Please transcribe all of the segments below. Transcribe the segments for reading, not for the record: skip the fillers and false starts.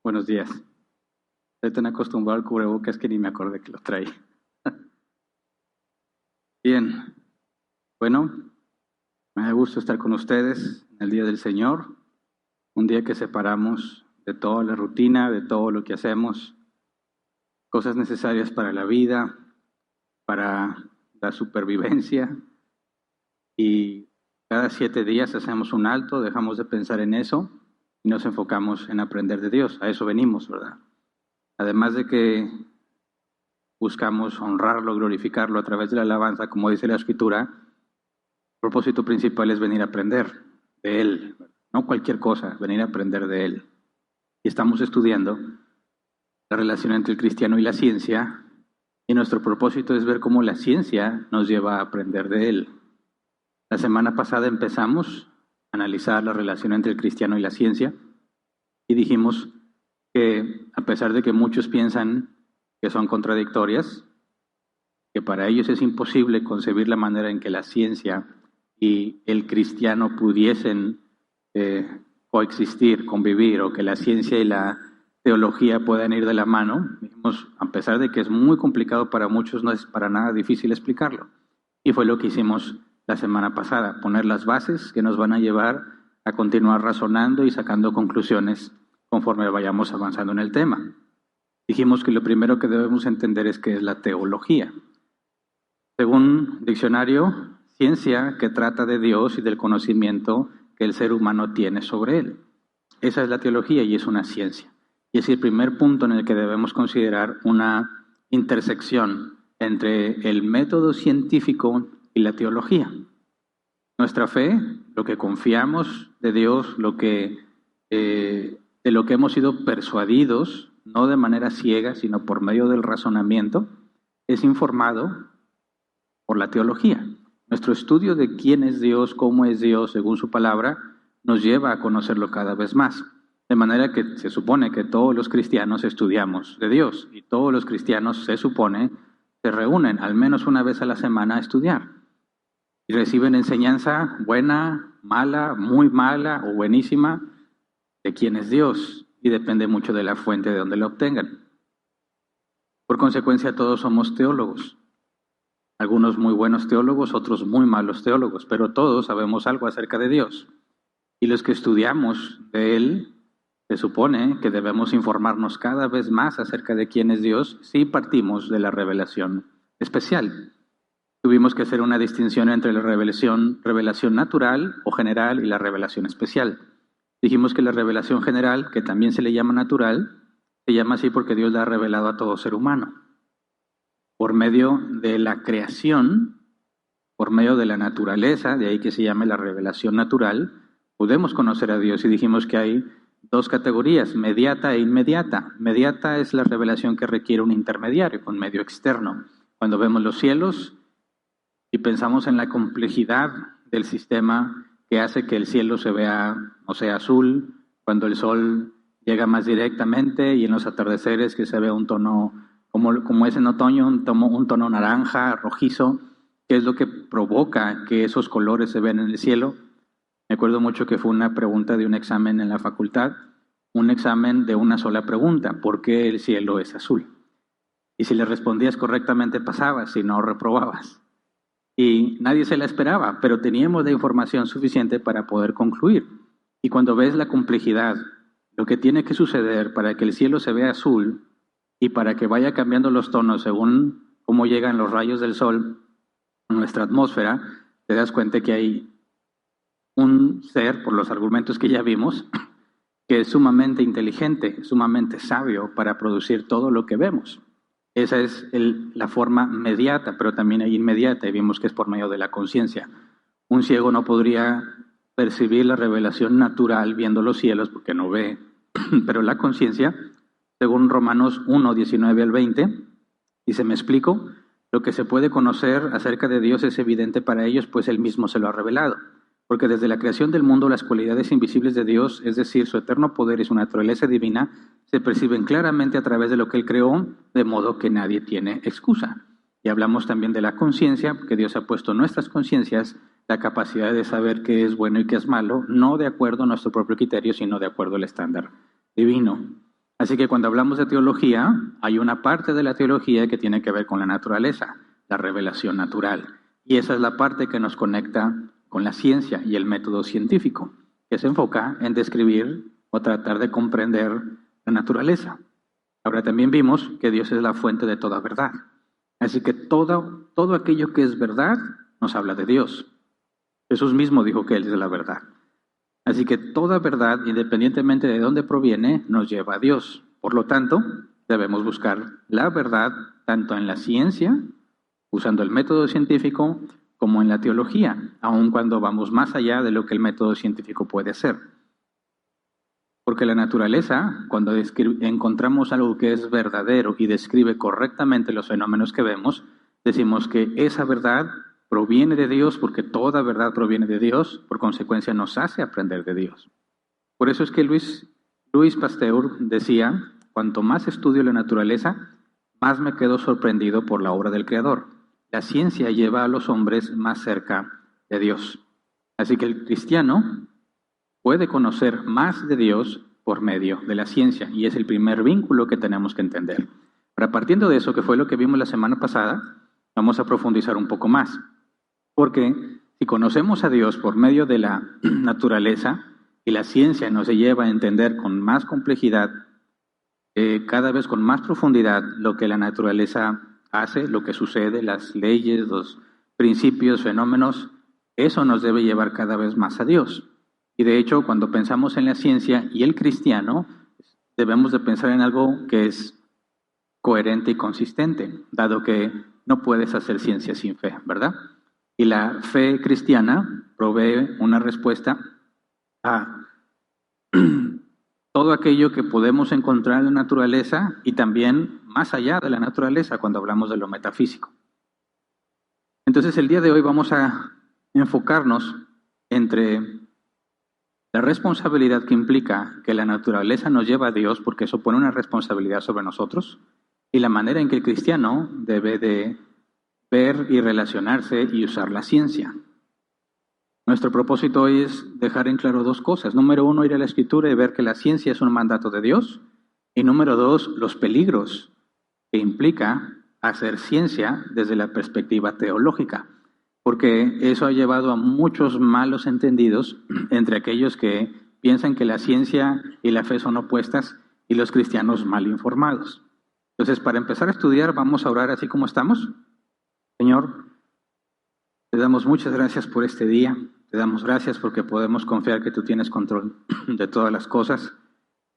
Buenos días. Estoy tan acostumbrado al cubrebocas que ni me acordé que lo traía. Bien, bueno, me da gusto estar con ustedes en el Día del Señor, un día que separamos de toda la rutina, de todo lo que hacemos, cosas necesarias para la vida, para la supervivencia, y cada 7 días hacemos un alto, dejamos de pensar en eso y nos enfocamos en aprender de Dios. A eso venimos, ¿verdad? Además de que buscamos honrarlo, glorificarlo a través de la alabanza, como dice la Escritura, el propósito principal es venir a aprender de Él, no cualquier cosa, venir a aprender de Él. Y estamos estudiando la relación entre el cristiano y la ciencia, y nuestro propósito es ver cómo la ciencia nos lleva a aprender de Él. La semana pasada empezamos a analizar la relación entre el cristiano y la ciencia, y dijimos que a pesar de que muchos piensan que son contradictorias, que para ellos es imposible concebir la manera en que la ciencia y el cristiano pudiesen coexistir, convivir, o que la ciencia y la teología puedan ir de la mano. Dijimos, a pesar de que es muy complicado para muchos, no es para nada difícil explicarlo. Y fue lo que hicimos la semana pasada, poner las bases que nos van a llevar a continuar razonando y sacando conclusiones conforme vayamos avanzando en el tema. Dijimos que lo primero que debemos entender es qué es la teología. Según diccionario, ciencia que trata de Dios y del conocimiento que el ser humano tiene sobre Él. Esa es la teología y es una ciencia. Y es el primer punto en el que debemos considerar una intersección entre el método científico y la teología. Nuestra fe, lo que confiamos de Dios, de lo que hemos sido persuadidos, no de manera ciega, sino por medio del razonamiento, es informado por la teología. Nuestro estudio de quién es Dios, cómo es Dios, según su palabra, nos lleva a conocerlo cada vez más. De manera que se supone que todos los cristianos estudiamos de Dios, y todos los cristianos, se supone, se reúnen al menos una vez a la semana a estudiar. Y reciben enseñanza buena, mala, muy mala o buenísima de quién es Dios. Y depende mucho de la fuente de donde la obtengan. Por consecuencia, todos somos teólogos. Algunos muy buenos teólogos, otros muy malos teólogos, pero todos sabemos algo acerca de Dios. Y los que estudiamos de Él, se supone que debemos informarnos cada vez más acerca de quién es Dios si partimos de la revelación especial. Tuvimos que hacer una distinción entre la revelación natural o general y la revelación especial. Dijimos que la revelación general, que también se le llama natural, se llama así porque Dios la ha revelado a todo ser humano. Por medio de la creación, por medio de la naturaleza, de ahí que se llame la revelación natural, podemos conocer a Dios. Y dijimos que hay dos categorías, mediata e inmediata. Mediata es la revelación que requiere un intermediario, un medio externo. Cuando vemos los cielos y pensamos en la complejidad del sistema que hace que el cielo se vea, o sea, azul, cuando el sol llega más directamente, y en los atardeceres que se ve un tono, como es en otoño, un tono naranja, rojizo, que es lo que provoca que esos colores se vean en el cielo. Me acuerdo mucho que fue una pregunta de un examen en la facultad, un examen de una sola pregunta: ¿por qué el cielo es azul? Y si le respondías correctamente pasabas, si no reprobabas. Y nadie se la esperaba, pero teníamos la información suficiente para poder concluir. Y cuando ves la complejidad, lo que tiene que suceder para que el cielo se vea azul y para que vaya cambiando los tonos según cómo llegan los rayos del sol a nuestra atmósfera, te das cuenta que hay un ser, por los argumentos que ya vimos, que es sumamente inteligente, sumamente sabio para producir todo lo que vemos. Esa es la forma mediata, pero también hay inmediata, y vimos que es por medio de la conciencia. Un ciego no podría percibir la revelación natural viendo los cielos porque no ve, pero la conciencia, según Romanos 1, 19 al 20, dice, me explico, lo que se puede conocer acerca de Dios es evidente para ellos, pues Él mismo se lo ha revelado. Porque desde la creación del mundo las cualidades invisibles de Dios, es decir, su eterno poder y su naturaleza divina, se perciben claramente a través de lo que Él creó, de modo que nadie tiene excusa. Y hablamos también de la conciencia, porque Dios ha puesto en nuestras conciencias la capacidad de saber qué es bueno y qué es malo, no de acuerdo a nuestro propio criterio, sino de acuerdo al estándar divino. Así que cuando hablamos de teología, hay una parte de la teología que tiene que ver con la naturaleza, la revelación natural. Y esa es la parte que nos conecta con la ciencia y el método científico, que se enfoca en describir o tratar de comprender la naturaleza. Ahora también vimos que Dios es la fuente de toda verdad. Así que todo aquello que es verdad nos habla de Dios. Jesús mismo dijo que Él es la verdad. Así que toda verdad, independientemente de dónde proviene, nos lleva a Dios. Por lo tanto, debemos buscar la verdad tanto en la ciencia, usando el método científico, como en la teología, aun cuando vamos más allá de lo que el método científico puede hacer. Porque la naturaleza, cuando encontramos algo que es verdadero y describe correctamente los fenómenos que vemos, decimos que esa verdad proviene de Dios, porque toda verdad proviene de Dios, por consecuencia nos hace aprender de Dios. Por eso es que Luis Pasteur decía, cuanto más estudio la naturaleza, más me quedo sorprendido por la obra del Creador. La ciencia lleva a los hombres más cerca de Dios. Así que el cristiano puede conocer más de Dios por medio de la ciencia, y es el primer vínculo que tenemos que entender. Pero partiendo de eso, que fue lo que vimos la semana pasada, vamos a profundizar un poco más. Porque si conocemos a Dios por medio de la naturaleza y la ciencia nos lleva a entender con más complejidad, cada vez con más profundidad lo que la naturaleza hace, lo que sucede, las leyes, los principios, fenómenos, eso nos debe llevar cada vez más a Dios. Y de hecho, cuando pensamos en la ciencia y el cristiano, debemos de pensar en algo que es coherente y consistente, dado que no puedes hacer ciencia sin fe, ¿verdad? Y la fe cristiana provee una respuesta a todo aquello que podemos encontrar en la naturaleza y también más allá de la naturaleza cuando hablamos de lo metafísico. Entonces el día de hoy vamos a enfocarnos entre la responsabilidad que implica que la naturaleza nos lleva a Dios, porque eso pone una responsabilidad sobre nosotros, y la manera en que el cristiano debe de ver y relacionarse y usar la ciencia. Nuestro propósito hoy es dejar en claro dos cosas. Número uno, ir a la Escritura y ver que la ciencia es un mandato de Dios. Y número dos, los peligros que implica hacer ciencia desde la perspectiva teológica. Porque eso ha llevado a muchos malos entendidos entre aquellos que piensan que la ciencia y la fe son opuestas y los cristianos mal informados. Entonces, para empezar a estudiar, vamos a orar así como estamos. Señor, te damos muchas gracias por este día, te damos gracias porque podemos confiar que tú tienes control de todas las cosas.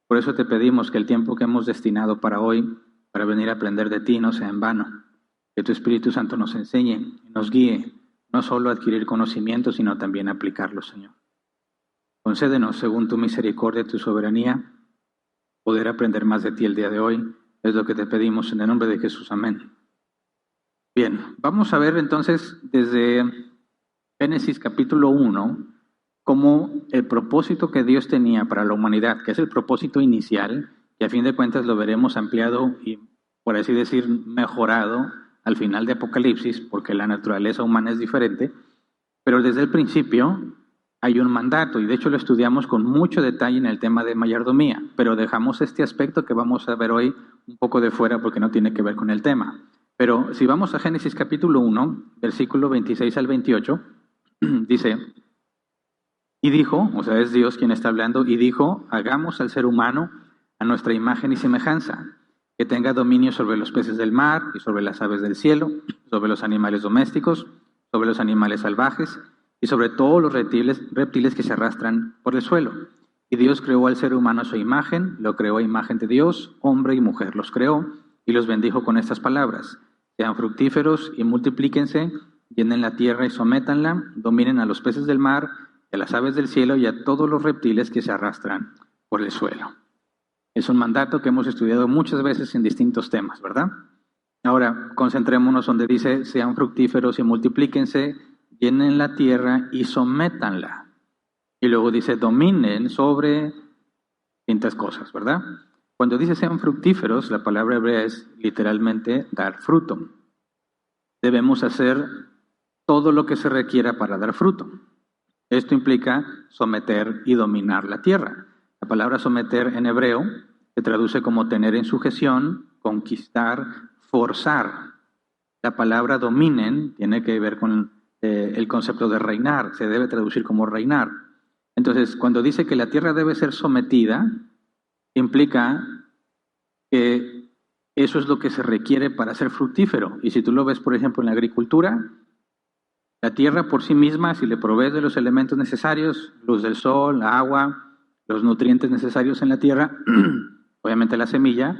Por eso te pedimos que el tiempo que hemos destinado para hoy, para venir a aprender de ti, no sea en vano. Que tu Espíritu Santo nos enseñe y nos guíe, no solo a adquirir conocimiento, sino también a aplicarlo, Señor. Concédenos, según tu misericordia y tu soberanía, poder aprender más de ti el día de hoy. Es lo que te pedimos en el nombre de Jesús. Amén. Bien, vamos a ver entonces desde Génesis capítulo 1 cómo el propósito que Dios tenía para la humanidad, que es el propósito inicial, y a fin de cuentas lo veremos ampliado y, por así decir, mejorado al final de Apocalipsis, porque la naturaleza humana es diferente, pero desde el principio hay un mandato, y de hecho lo estudiamos con mucho detalle en el tema de mayordomía, pero dejamos este aspecto que vamos a ver hoy un poco de fuera porque no tiene que ver con el tema. Pero si vamos a Génesis capítulo 1, versículo 26 al 28, dice, y dijo, o sea, es Dios quien está hablando, y dijo, hagamos al ser humano a nuestra imagen y semejanza, que tenga dominio sobre los peces del mar y sobre las aves del cielo, sobre los animales domésticos, sobre los animales salvajes y sobre todos los reptiles que se arrastran por el suelo. Y Dios creó al ser humano a su imagen, lo creó a imagen de Dios, hombre y mujer los creó, y los bendijo con estas palabras. Sean fructíferos y multiplíquense, llenen la tierra y sométanla, dominen a los peces del mar, a las aves del cielo y a todos los reptiles que se arrastran por el suelo. Es un mandato que hemos estudiado muchas veces en distintos temas, ¿verdad? Ahora, concentrémonos donde dice, sean fructíferos y multiplíquense, llenen la tierra y sométanla. Y luego dice, dominen sobre distintas cosas, ¿verdad? Cuando dice sean fructíferos, la palabra hebrea es literalmente dar fruto. Debemos hacer todo lo que se requiera para dar fruto. Esto implica someter y dominar la tierra. La palabra someter en hebreo se traduce como tener en sujeción, conquistar, forzar. La palabra dominen tiene que ver con el concepto de reinar, se debe traducir como reinar. Entonces, cuando dice que la tierra debe ser sometida, implica que eso es lo que se requiere para ser fructífero. Y si tú lo ves, por ejemplo, en la agricultura, la tierra por sí misma, si le provees de los elementos necesarios, luz del sol, agua, los nutrientes necesarios en la tierra, obviamente la semilla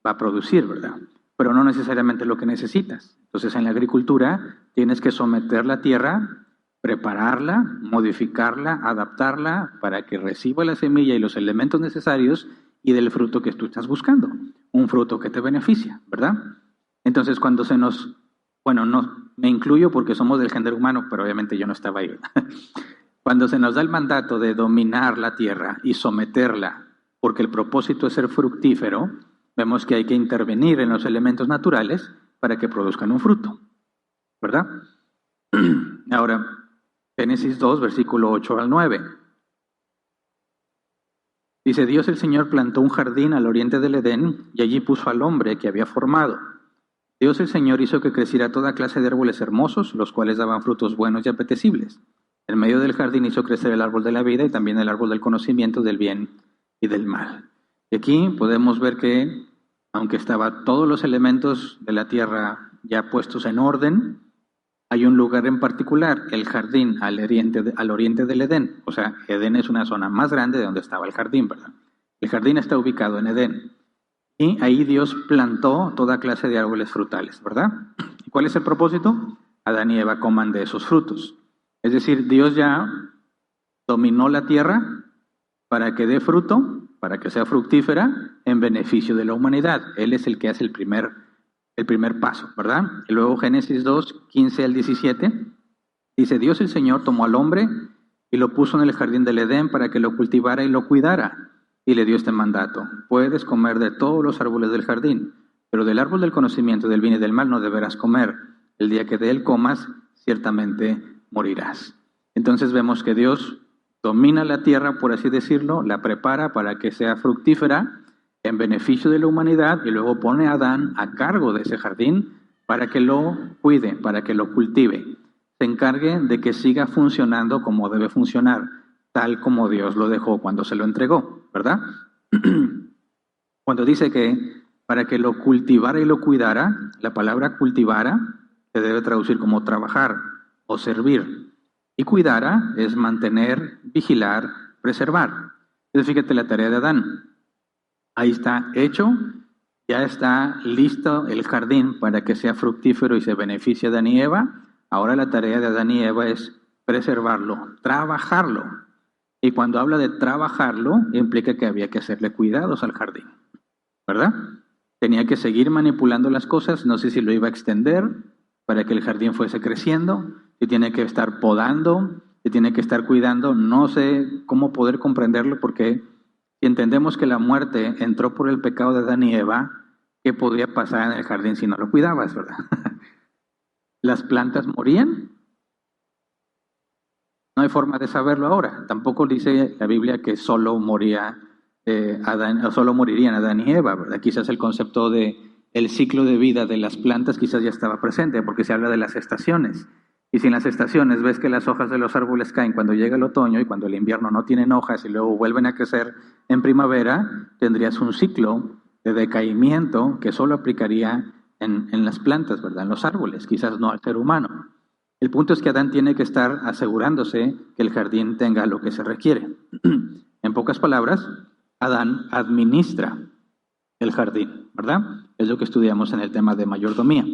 va a producir, ¿verdad? Pero no necesariamente lo que necesitas. Entonces, en la agricultura tienes que someter la tierra, prepararla, modificarla, adaptarla para que reciba la semilla y los elementos necesarios y del fruto que tú estás buscando. Un fruto que te beneficia, ¿verdad? Entonces, cuando se nos... Bueno, no, me incluyo porque somos del género humano, pero obviamente yo no estaba ahí. Cuando se nos da el mandato de dominar la tierra y someterla, porque el propósito es ser fructífero, vemos que hay que intervenir en los elementos naturales para que produzcan un fruto, ¿verdad? Ahora, Génesis 2, versículo 8 al 9. Dice, Dios el Señor plantó un jardín al oriente del Edén y allí puso al hombre que había formado. Dios el Señor hizo que creciera toda clase de árboles hermosos, los cuales daban frutos buenos y apetecibles. En medio del jardín hizo crecer el árbol de la vida y también el árbol del conocimiento del bien y del mal. Y aquí podemos ver que, aunque estaban todos los elementos de la tierra ya puestos en orden, hay un lugar en particular, el jardín al oriente del Edén. O sea, Edén es una zona más grande de donde estaba el jardín, ¿verdad? El jardín está ubicado en Edén. Y ahí Dios plantó toda clase de árboles frutales, ¿verdad? ¿Y cuál es el propósito? Adán y Eva coman de esos frutos. Es decir, Dios ya dominó la tierra para que dé fruto, para que sea fructífera en beneficio de la humanidad. Él es el que hace el primer paso, ¿verdad? Y luego Génesis 2, 15 al 17, dice, Dios el Señor tomó al hombre y lo puso en el jardín del Edén para que lo cultivara y lo cuidara. Y le dio este mandato, puedes comer de todos los árboles del jardín, pero del árbol del conocimiento del bien y del mal no deberás comer. El día que de él comas, ciertamente morirás. Entonces vemos que Dios domina la tierra, por así decirlo, la prepara para que sea fructífera en beneficio de la humanidad y luego pone a Adán a cargo de ese jardín para que lo cuide, para que lo cultive, se encargue de que siga funcionando como debe funcionar, tal como Dios lo dejó cuando se lo entregó, ¿verdad? Cuando dice que para que lo cultivara y lo cuidara, la palabra cultivara se debe traducir como trabajar o servir. Y cuidara es mantener, vigilar, preservar. Entonces fíjate la tarea de Adán. Ahí está hecho, ya está listo el jardín para que sea fructífero y se beneficie a Adán y Eva. Ahora la tarea de Adán y Eva es preservarlo, trabajarlo. Y cuando habla de trabajarlo, implica que había que hacerle cuidados al jardín, ¿verdad? Tenía que seguir manipulando las cosas, no sé si lo iba a extender para que el jardín fuese creciendo, y tiene que estar podando, y tiene que estar cuidando, no sé cómo poder comprenderlo porque si entendemos que la muerte entró por el pecado de Adán y Eva, ¿qué podría pasar en el jardín si no lo cuidabas, verdad? ¿Las plantas morían? No hay forma de saberlo ahora. Tampoco dice la Biblia que solo morirían Adán y Eva, ¿verdad? Quizás el concepto de el ciclo de vida de las plantas quizás ya estaba presente, porque se habla de las estaciones. Y si en las estaciones ves que las hojas de los árboles caen cuando llega el otoño y cuando el invierno no tienen hojas y luego vuelven a crecer en primavera, tendrías un ciclo de decaimiento que solo aplicaría en las plantas, ¿verdad? En los árboles, quizás no al ser humano. El punto es que Adán tiene que estar asegurándose que el jardín tenga lo que se requiere. En pocas palabras, Adán administra el jardín, ¿verdad? Es lo que estudiamos en el tema de mayordomía.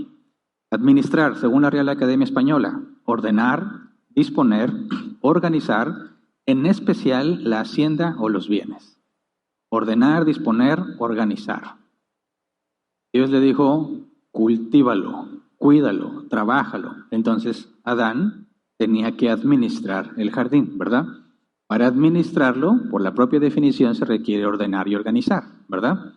Administrar, según la Real Academia Española, ordenar, disponer, organizar, en especial la hacienda o los bienes. Ordenar, disponer, organizar. Dios le dijo, cultívalo, cuídalo, trabájalo. Entonces Adán tenía que administrar el jardín, ¿verdad? Para administrarlo, por la propia definición, se requiere ordenar y organizar, ¿verdad?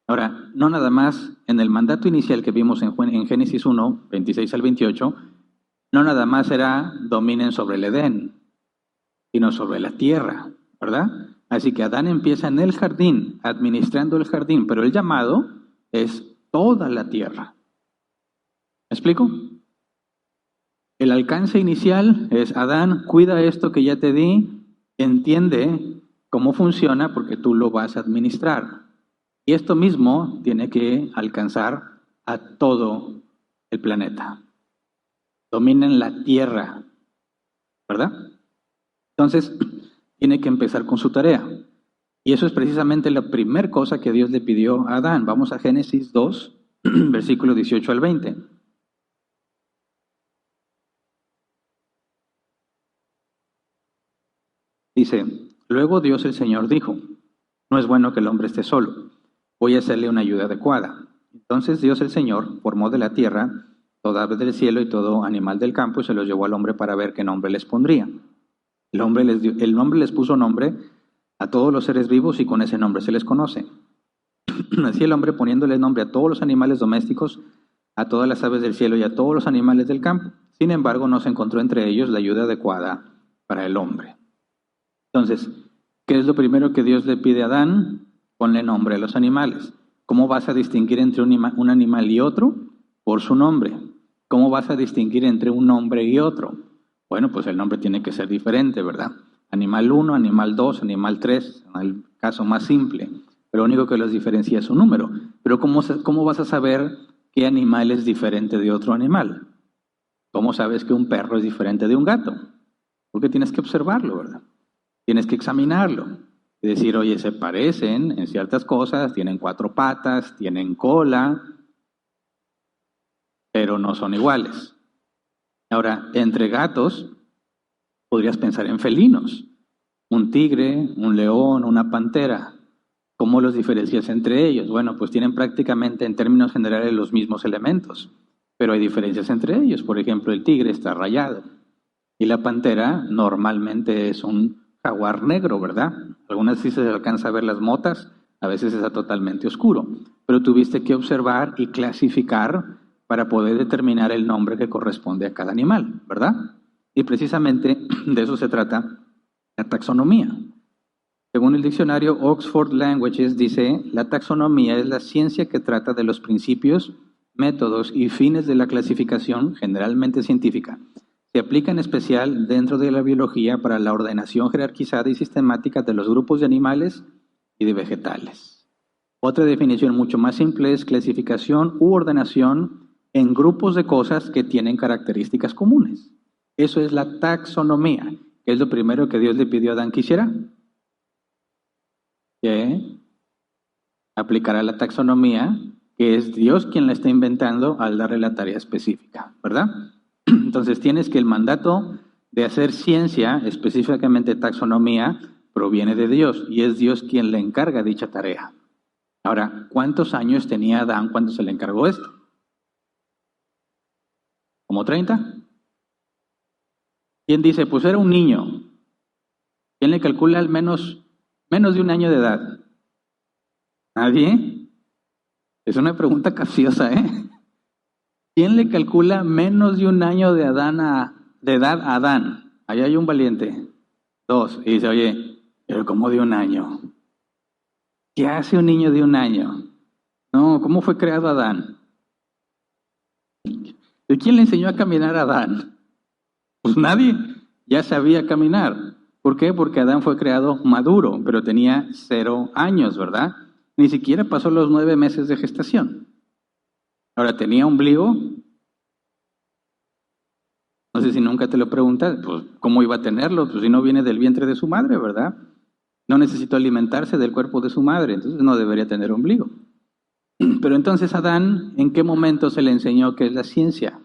Ahora, no nada más en el mandato inicial que vimos en Génesis 1, 26 al 28, no nada más era dominen sobre el Edén, sino sobre la tierra, ¿verdad? Así que Adán empieza en el jardín, administrando el jardín, pero el llamado es toda la tierra. ¿Me explico? El alcance inicial es: Adán, cuida esto que ya te di, entiende cómo funciona porque tú lo vas a administrar. Y esto mismo tiene que alcanzar a todo el planeta. Dominen la tierra, ¿verdad? Entonces, tiene que empezar con su tarea. Y eso es precisamente la primera cosa que Dios le pidió a Adán. Vamos a Génesis 2, versículos 18 al 20. Dice: luego Dios el Señor dijo: no es bueno que el hombre esté solo, voy a hacerle una ayuda adecuada. Entonces Dios el Señor formó de la tierra toda ave del cielo y todo animal del campo y se los llevó al hombre para ver qué nombre les pondría. El hombre les puso nombre a todos los seres vivos y con ese nombre se les conoce. Así el hombre poniéndole nombre a todos los animales domésticos, a todas las aves del cielo y a todos los animales del campo. Sin embargo, no se encontró entre ellos la ayuda adecuada para el hombre. Entonces, ¿qué es lo primero que Dios le pide a Adán? Ponle nombre a los animales. ¿Cómo vas a distinguir entre un animal y otro? Por su nombre. ¿Cómo vas a distinguir entre un hombre y otro? Bueno, pues el nombre tiene que ser diferente, ¿verdad? Animal 1, animal 2, animal 3, en el caso más simple. Pero lo único que los diferencia es su número. Pero ¿cómo vas a saber qué animal es diferente de otro animal? ¿Cómo sabes que un perro es diferente de un gato? Porque tienes que observarlo, ¿verdad? Tienes que examinarlo. Y decir, oye, se parecen en ciertas cosas, tienen 4 patas, tienen cola, pero no son iguales. Ahora, entre gatos, podrías pensar en felinos. Un tigre, un león, una pantera. ¿Cómo los diferencias entre ellos? Bueno, pues tienen prácticamente en términos generales los mismos elementos, pero hay diferencias entre ellos. Por ejemplo, el tigre está rayado y la pantera normalmente es un jaguar negro, ¿verdad? Algunas sí se alcanza a ver las motas, a veces está totalmente oscuro, pero tuviste que observar y clasificar para poder determinar el nombre que corresponde a cada animal, ¿verdad? Y precisamente de eso se trata la taxonomía. Según el diccionario Oxford Languages, dice: la taxonomía es la ciencia que trata de los principios, métodos y fines de la clasificación, generalmente científica. Se aplica en especial dentro de la biología para la ordenación jerarquizada y sistemática de los grupos de animales y de vegetales. Otra definición mucho más simple es clasificación u ordenación en grupos de cosas que tienen características comunes. Eso es la taxonomía, que es lo primero que Dios le pidió a Adán que hiciera. Que aplicará la taxonomía, que es Dios quien la está inventando al darle la tarea específica, ¿verdad? Entonces tienes que el mandato de hacer ciencia, específicamente taxonomía, proviene de Dios y es Dios quien le encarga dicha tarea. Ahora, ¿cuántos años tenía Adán cuando se le encargó esto? ¿Como 30? ¿Quién dice? Pues era un niño. ¿Quién le calcula al menos de un año de edad? ¿Nadie? Es una pregunta capciosa, ¿eh? ¿Quién le calcula menos de un año de edad a Adán? Allá hay un valiente. 2. Y dice, oye, pero ¿cómo de un año? ¿Qué hace un niño de un año? No, ¿cómo fue creado Adán? ¿De quién le enseñó a caminar a Adán? Pues nadie, ya sabía caminar. ¿Por qué? Porque Adán fue creado maduro, pero tenía 0 años, ¿verdad? Ni siquiera pasó los 9 meses de gestación. Ahora, ¿tenía ombligo? No sé si nunca te lo preguntas, pues ¿cómo iba a tenerlo? Pues si no viene del vientre de su madre, ¿verdad? No necesitó alimentarse del cuerpo de su madre, entonces no debería tener ombligo. Pero entonces Adán, ¿en qué momento se le enseñó qué es la ciencia?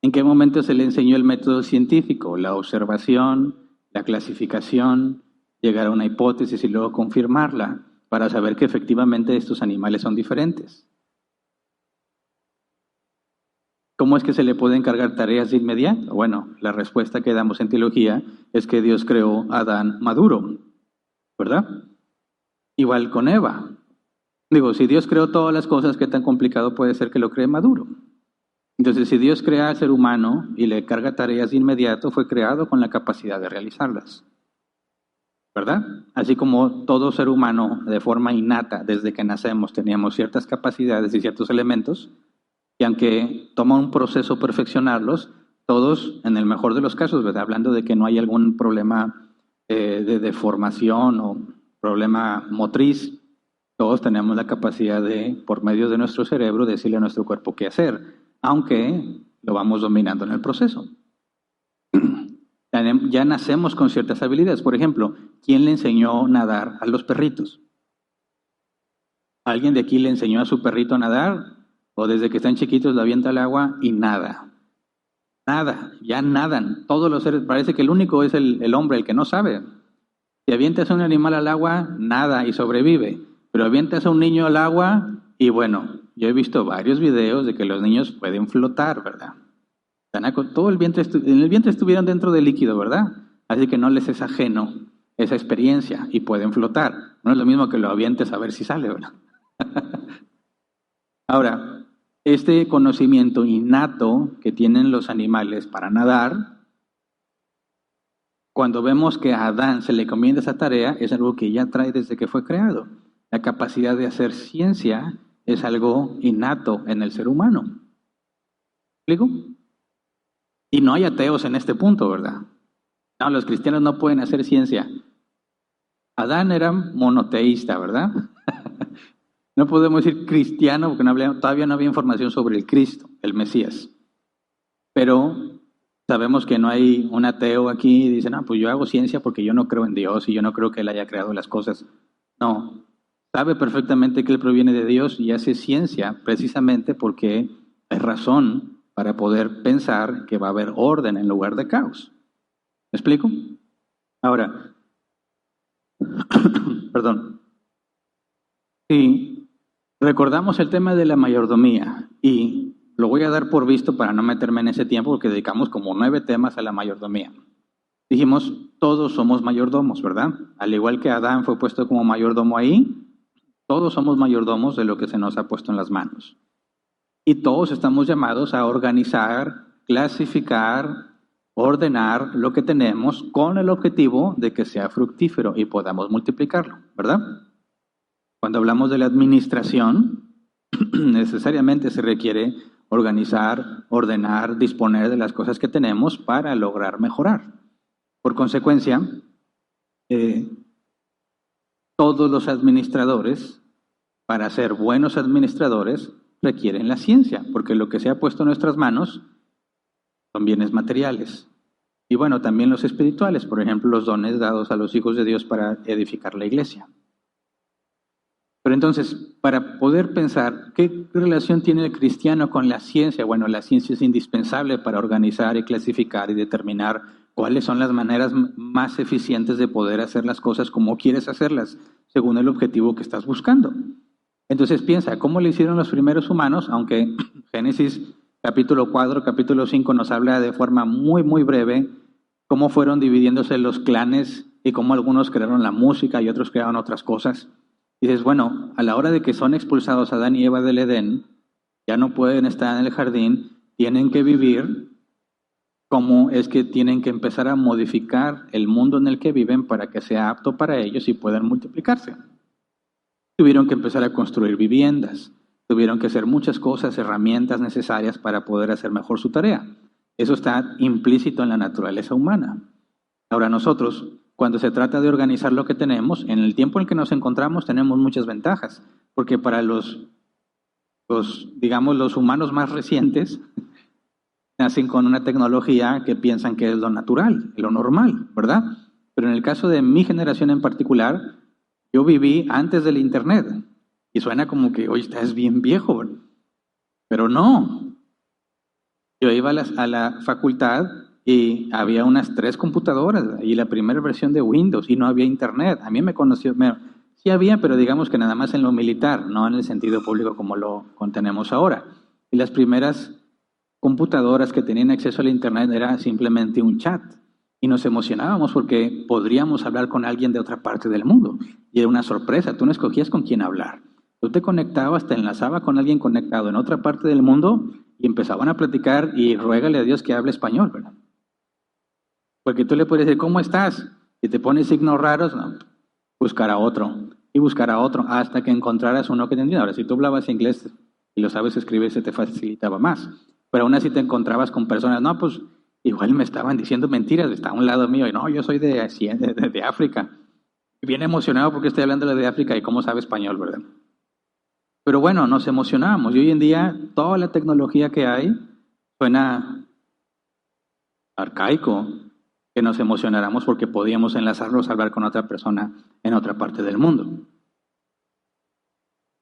¿En qué momento se le enseñó el método científico? La observación, la clasificación, llegar a una hipótesis y luego confirmarla para saber que efectivamente estos animales son diferentes. ¿Cómo es que se le puede encargar tareas de inmediato? Bueno, la respuesta que damos en teología es que Dios creó a Adán maduro, ¿verdad? Igual con Eva. Digo, si Dios creó todas las cosas, ¿qué tan complicado puede ser que lo cree maduro? Entonces, si Dios crea al ser humano y le carga tareas de inmediato, fue creado con la capacidad de realizarlas. ¿verdad? Así como todo ser humano de forma innata, desde que nacemos, teníamos ciertas capacidades y ciertos elementos, y aunque toma un proceso perfeccionarlos, todos, en el mejor de los casos, ¿verdad? Hablando de que no hay algún problema de deformación o problema motriz, todos tenemos la capacidad de, por medio de nuestro cerebro, decirle a nuestro cuerpo qué hacer, aunque lo vamos dominando en el proceso. Ya nacemos con ciertas habilidades. Por ejemplo, ¿quién le enseñó a nadar a los perritos? ¿Alguien de aquí le enseñó a su perrito a nadar? ¿O desde que están chiquitos lo avienta al agua y nada? Nada, ya nadan. Todos los seres, parece que el único es el hombre, el que no sabe. Si avientas a un animal al agua, nada y sobrevive. Pero avientas a un niño al agua y bueno, yo he visto varios videos de que los niños pueden flotar, ¿verdad? Todo el vientre, en el vientre estuvieron dentro del líquido, ¿verdad? Así que no les es ajeno esa experiencia y pueden flotar. No es lo mismo que lo avientes a ver si sale, ¿verdad? Ahora, este conocimiento innato que tienen los animales para nadar, cuando vemos que a Adán se le comienza esa tarea, es algo que ya trae desde que fue creado. La capacidad de hacer ciencia es algo innato en el ser humano. ¿Me explico? Y no hay ateos en este punto, ¿verdad? No, los cristianos no pueden hacer ciencia. Adán era monoteísta, ¿verdad? No podemos decir cristiano porque todavía no había información sobre el Cristo, el Mesías. Pero sabemos que no hay un ateo aquí y dice, no, pues yo hago ciencia porque yo no creo en Dios y yo no creo que Él haya creado las cosas. No, sabe perfectamente que Él proviene de Dios y hace ciencia precisamente porque hay razón para poder pensar que va a haber orden en lugar de caos. ¿Me explico? Ahora, perdón. Si recordamos el tema de la mayordomía, y lo voy a dar por visto para no meterme en ese tiempo, porque dedicamos como 9 temas a la mayordomía. Dijimos, todos somos mayordomos, ¿verdad? Al igual que Adán fue puesto como mayordomo ahí, todos somos mayordomos de lo que se nos ha puesto en las manos. Y todos estamos llamados a organizar, clasificar, ordenar lo que tenemos con el objetivo de que sea fructífero y podamos multiplicarlo, ¿verdad? Cuando hablamos de la administración, necesariamente se requiere organizar, ordenar, disponer de las cosas que tenemos para lograr mejorar. Por consecuencia, todos los administradores, para ser buenos administradores, requieren la ciencia, porque lo que se ha puesto en nuestras manos son bienes materiales. Y bueno, también los espirituales, por ejemplo, los dones dados a los hijos de Dios para edificar la iglesia. Pero entonces, para poder pensar, ¿qué relación tiene el cristiano con la ciencia? Bueno, la ciencia es indispensable para organizar y clasificar y determinar cuáles son las maneras más eficientes de poder hacer las cosas como quieres hacerlas, según el objetivo que estás buscando. Entonces piensa, ¿cómo le hicieron los primeros humanos? Aunque Génesis capítulo 4, capítulo 5 nos habla de forma muy, muy breve cómo fueron dividiéndose los clanes y cómo algunos crearon la música y otros crearon otras cosas. Y dices, bueno, a la hora de que son expulsados Adán y Eva del Edén, ya no pueden estar en el jardín, tienen que vivir, cómo es que tienen que empezar a modificar el mundo en el que viven para que sea apto para ellos y puedan multiplicarse. Tuvieron que empezar a construir viviendas, tuvieron que hacer muchas cosas, herramientas necesarias para poder hacer mejor su tarea. Eso está implícito en la naturaleza humana. Ahora nosotros, cuando se trata de organizar lo que tenemos, en el tiempo en que nos encontramos tenemos muchas ventajas, porque para los humanos más recientes, nacen con una tecnología que piensan que es lo natural, lo normal, ¿verdad? Pero en el caso de mi generación en particular, yo viví antes del Internet. Y suena como que, oye, estás bien viejo, ¿verdad? Pero no. Yo iba a la facultad y había unas 3 computadoras y la primera versión de Windows y no había Internet. A mí me conoció, sí había, pero digamos que nada más en lo militar, no en el sentido público como lo contenemos ahora. Y las primeras computadoras que tenían acceso al Internet era simplemente un chat. Y nos emocionábamos porque podríamos hablar con alguien de otra parte del mundo. Y era una sorpresa, tú no escogías con quién hablar. Tú te conectabas, te enlazaba con alguien conectado en otra parte del mundo y empezaban a platicar y ruégale a Dios que hable español, ¿verdad? Porque tú le puedes decir, ¿cómo estás? Si te pones signos raros, no, buscar a otro y buscar a otro hasta que encontraras uno que te entienda. Ahora, si tú hablabas inglés y lo sabes escribir, se te facilitaba más. Pero aún así te encontrabas con personas, no, pues igual me estaban diciendo mentiras, está a un lado mío y no, yo soy de África. Bien emocionado porque estoy hablando de África y cómo sabe español, ¿verdad? Pero bueno, nos emocionamos y hoy en día toda la tecnología que hay suena arcaico, que nos emocionáramos porque podíamos enlazarnos a hablar con otra persona en otra parte del mundo.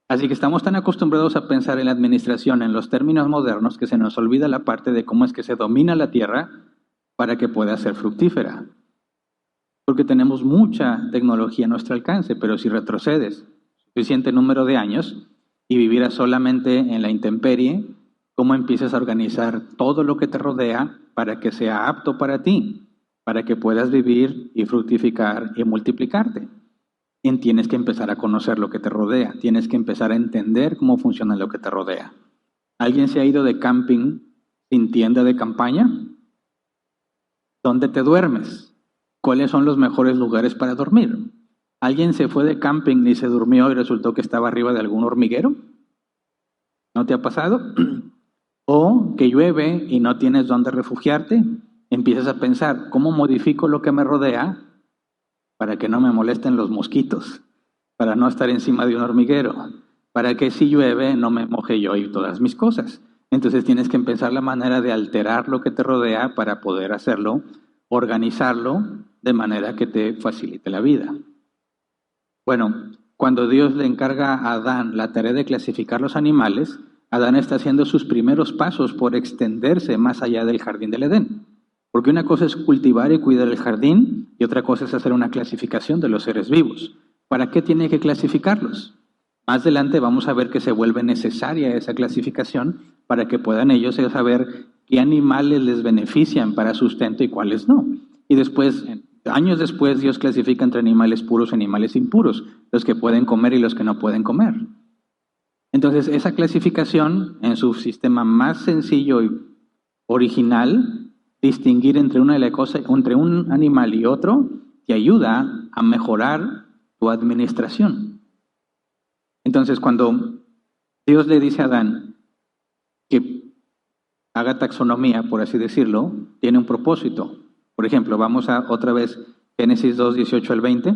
Así que estamos tan acostumbrados a pensar en la administración en los términos modernos que se nos olvida la parte de cómo es que se domina la tierra para que pueda ser fructífera. Porque tenemos mucha tecnología a nuestro alcance, pero si retrocedes suficiente número de años y vivieras solamente en la intemperie, ¿cómo empiezas a organizar todo lo que te rodea para que sea apto para ti? Para que puedas vivir y fructificar y multiplicarte. Y tienes que empezar a conocer lo que te rodea, tienes que empezar a entender cómo funciona lo que te rodea. ¿Alguien se ha ido de camping sin tienda de campaña? ¿Dónde te duermes? ¿Cuáles son los mejores lugares para dormir? ¿Alguien se fue de camping y se durmió y resultó que estaba arriba de algún hormiguero? ¿No te ha pasado? ¿O que llueve y no tienes dónde refugiarte? Empiezas a pensar, ¿cómo modifico lo que me rodea para que no me molesten los mosquitos? Para no estar encima de un hormiguero, para que si llueve no me moje yo y todas mis cosas. Entonces tienes que empezar la manera de alterar lo que te rodea para poder hacerlo, organizarlo de manera que te facilite la vida. Bueno, cuando Dios le encarga a Adán la tarea de clasificar los animales, Adán está haciendo sus primeros pasos por extenderse más allá del jardín del Edén. Porque una cosa es cultivar y cuidar el jardín y otra cosa es hacer una clasificación de los seres vivos. ¿Para qué tiene que clasificarlos? Más adelante vamos a ver que se vuelve necesaria esa clasificación para que puedan ellos saber qué animales les benefician para sustento y cuáles no. Y después, años después, Dios clasifica entre animales puros y animales impuros, los que pueden comer y los que no pueden comer. Entonces, esa clasificación, en su sistema más sencillo y original, distinguir entre entre un animal y otro, te ayuda a mejorar tu administración. Entonces, cuando Dios le dice a Adán que haga taxonomía, por así decirlo, tiene un propósito. Por ejemplo, vamos a otra vez Génesis 2, 18 al 20.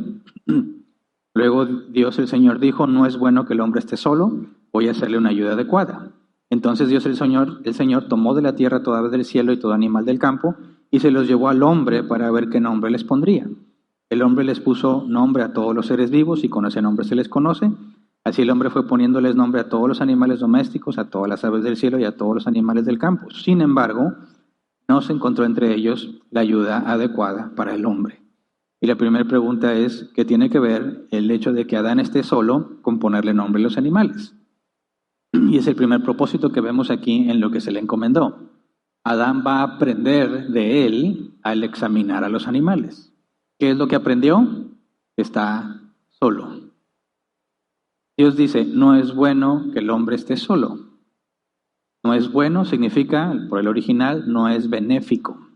Luego Dios el Señor dijo, no es bueno que el hombre esté solo, voy a hacerle una ayuda adecuada. Entonces Dios el Señor tomó de la tierra toda ave del cielo y todo animal del campo y se los llevó al hombre para ver qué nombre les pondría. El hombre les puso nombre a todos los seres vivos y con ese nombre se les conoce. Así el hombre fue poniéndoles nombre a todos los animales domésticos, a todas las aves del cielo y a todos los animales del campo. Sin embargo, no se encontró entre ellos la ayuda adecuada para el hombre. Y la primera pregunta es, ¿qué tiene que ver el hecho de que Adán esté solo con ponerle nombre a los animales? Y es el primer propósito que vemos aquí en lo que se le encomendó. Adán va a aprender de él al examinar a los animales. ¿Qué es lo que aprendió? Está solo. Dios dice, no es bueno que el hombre esté solo. No es bueno significa, por el original, no es benéfico.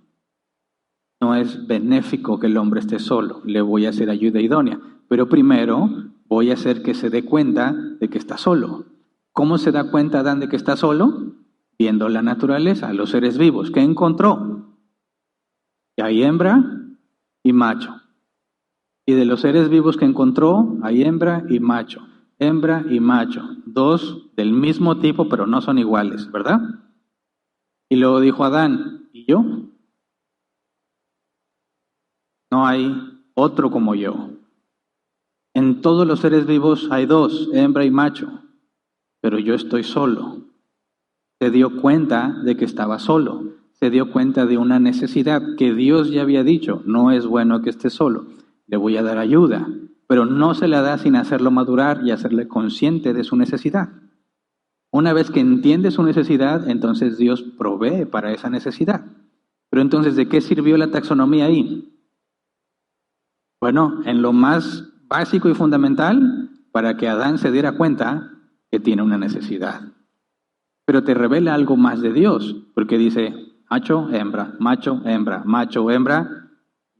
No es benéfico que el hombre esté solo. Le voy a hacer ayuda idónea. Pero primero voy a hacer que se dé cuenta de que está solo. ¿Cómo se da cuenta Adán de que está solo? Viendo la naturaleza, los seres vivos. ¿Qué encontró? Que hay hembra y macho. Y de los seres vivos que encontró, hay hembra y macho. Hembra y macho. Dos del mismo tipo, pero no son iguales, ¿verdad? Y luego dijo Adán, ¿y yo? No hay otro como yo. En todos los seres vivos hay dos, hembra y macho. Pero yo estoy solo. Se dio cuenta de que estaba solo. Se dio cuenta de una necesidad que Dios ya había dicho, no es bueno que esté solo, le voy a dar ayuda, pero no se la da sin hacerlo madurar y hacerle consciente de su necesidad. Una vez que entiende su necesidad, entonces Dios provee para esa necesidad. Pero entonces, ¿de qué sirvió la taxonomía ahí? Bueno, en lo más básico y fundamental, para que Adán se diera cuenta que tiene una necesidad. Pero te revela algo más de Dios, porque dice, macho, hembra, macho, hembra, macho, hembra.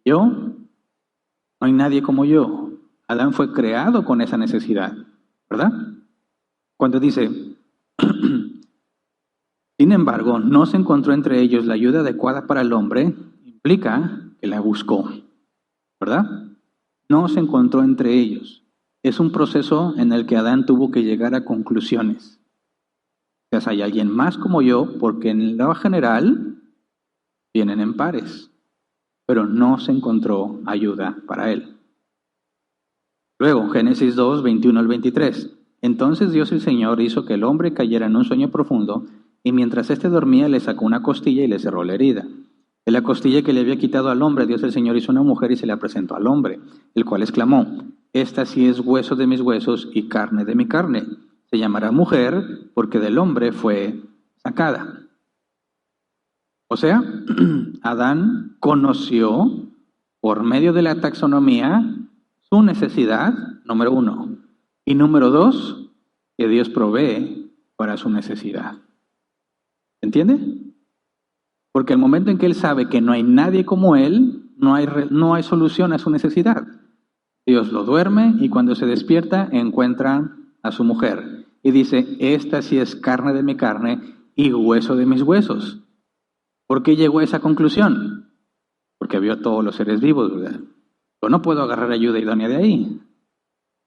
Yo No hay nadie como yo. Adán fue creado con esa necesidad, ¿verdad? Cuando dice, sin embargo, no se encontró entre ellos la ayuda adecuada para el hombre, implica que la buscó, ¿verdad? No se encontró entre ellos. Es un proceso en el que Adán tuvo que llegar a conclusiones. O sea, hay alguien más como yo, porque en lo general vienen en pares, pero no se encontró ayuda para él. Luego, Génesis 2, 21 al 23. Entonces Dios el Señor hizo que el hombre cayera en un sueño profundo, y mientras éste dormía le sacó una costilla y le cerró la herida. De la costilla que le había quitado al hombre, Dios el Señor hizo una mujer y se la presentó al hombre, el cual exclamó, esta sí es hueso de mis huesos y carne de mi carne. Se llamará mujer porque del hombre fue sacada. O sea, Adán conoció por medio de la taxonomía su necesidad, número 1. Y número 2, que Dios provee para su necesidad. ¿Entiende? Porque el momento en que él sabe que no hay nadie como él, no hay solución a su necesidad. Dios lo duerme y cuando se despierta encuentra a su mujer. Y dice, esta sí es carne de mi carne y hueso de mis huesos. ¿Por qué llegó a esa conclusión? Porque vio a todos los seres vivos, ¿verdad? Yo no puedo agarrar ayuda idónea de ahí.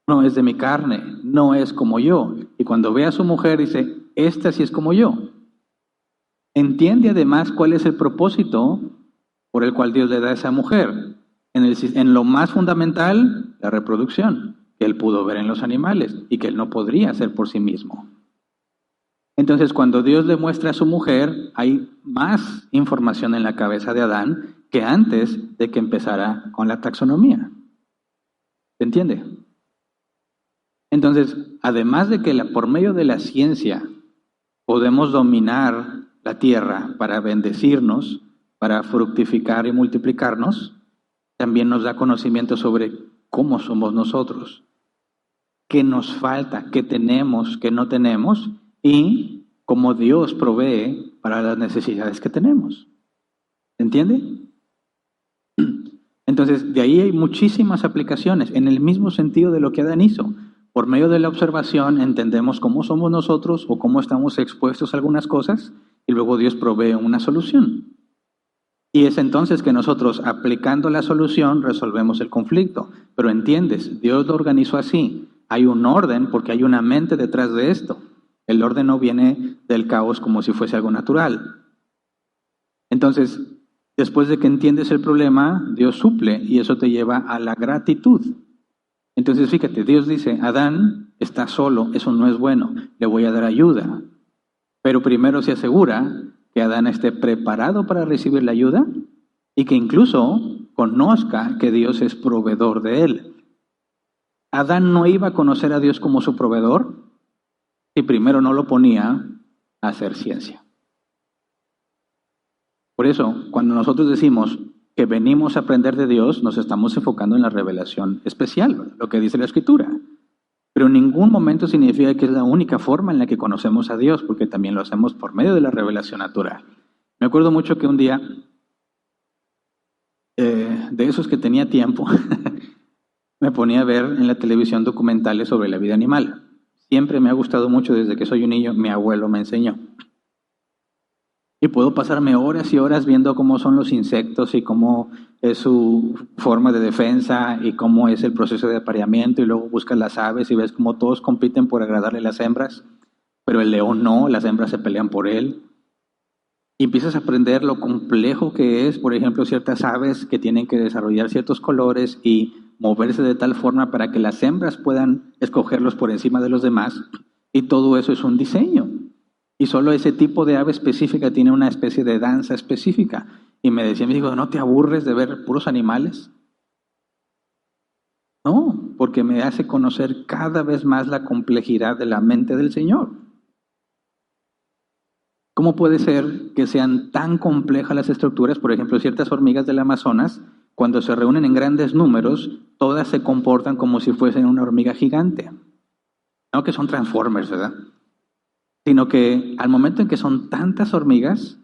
No es de mi carne, no es como yo. Y cuando ve a su mujer dice, esta sí es como yo. Entiende además cuál es el propósito por el cual Dios le da a esa mujer. En lo más fundamental, la reproducción, que él pudo ver en los animales y que él no podría hacer por sí mismo. Entonces, cuando Dios le muestra a su mujer, hay más información en la cabeza de Adán que antes de que empezara con la taxonomía. ¿Se entiende? Entonces, además de que por medio de la ciencia podemos dominar la tierra para bendecirnos, para fructificar y multiplicarnos, también nos da conocimiento sobre cómo somos nosotros, qué nos falta, qué tenemos, qué no tenemos, y cómo Dios provee para las necesidades que tenemos. ¿Entiende? Entonces, de ahí hay muchísimas aplicaciones, en el mismo sentido de lo que Adán hizo. Por medio de la observación entendemos cómo somos nosotros o cómo estamos expuestos a algunas cosas, y luego Dios provee una solución. Y es entonces que nosotros, aplicando la solución, resolvemos el conflicto. Pero entiendes, Dios lo organizó así. Hay un orden porque hay una mente detrás de esto. El orden no viene del caos como si fuese algo natural. Entonces, después de que entiendes el problema, Dios suple y eso te lleva a la gratitud. Entonces, fíjate, Dios dice, Adán está solo, eso no es bueno, le voy a dar ayuda. Pero primero se asegura que Adán esté preparado para recibir la ayuda y que incluso conozca que Dios es proveedor de él. Adán no iba a conocer a Dios como su proveedor si primero no lo ponía a hacer ciencia. Por eso, cuando nosotros decimos que venimos a aprender de Dios, nos estamos enfocando en la revelación especial, lo que dice la Escritura. Pero en ningún momento significa que es la única forma en la que conocemos a Dios, porque también lo hacemos por medio de la revelación natural. Me acuerdo mucho que un día, de esos que tenía tiempo, me ponía a ver en la televisión documentales sobre la vida animal. Siempre me ha gustado mucho desde que soy un niño, mi abuelo me enseñó. Y puedo pasarme horas y horas viendo cómo son los insectos y cómo es su forma de defensa y cómo es el proceso de apareamiento, y luego buscas las aves y ves cómo todos compiten por agradarle a las hembras, pero el león no, las hembras se pelean por él. Y empiezas a aprender lo complejo que es, por ejemplo, ciertas aves que tienen que desarrollar ciertos colores y moverse de tal forma para que las hembras puedan escogerlos por encima de los demás, y todo eso es un diseño. Y solo ese tipo de ave específica tiene una especie de danza específica. Y me decía, me dijo, ¿no te aburres de ver puros animales? No, porque me hace conocer cada vez más la complejidad de la mente del Señor. ¿Cómo puede ser que sean tan complejas las estructuras? Por ejemplo, ciertas hormigas del Amazonas, cuando se reúnen en grandes números, todas se comportan como si fuesen una hormiga gigante. No que son transformers, ¿verdad? Sino que al momento en que son tantas hormigas,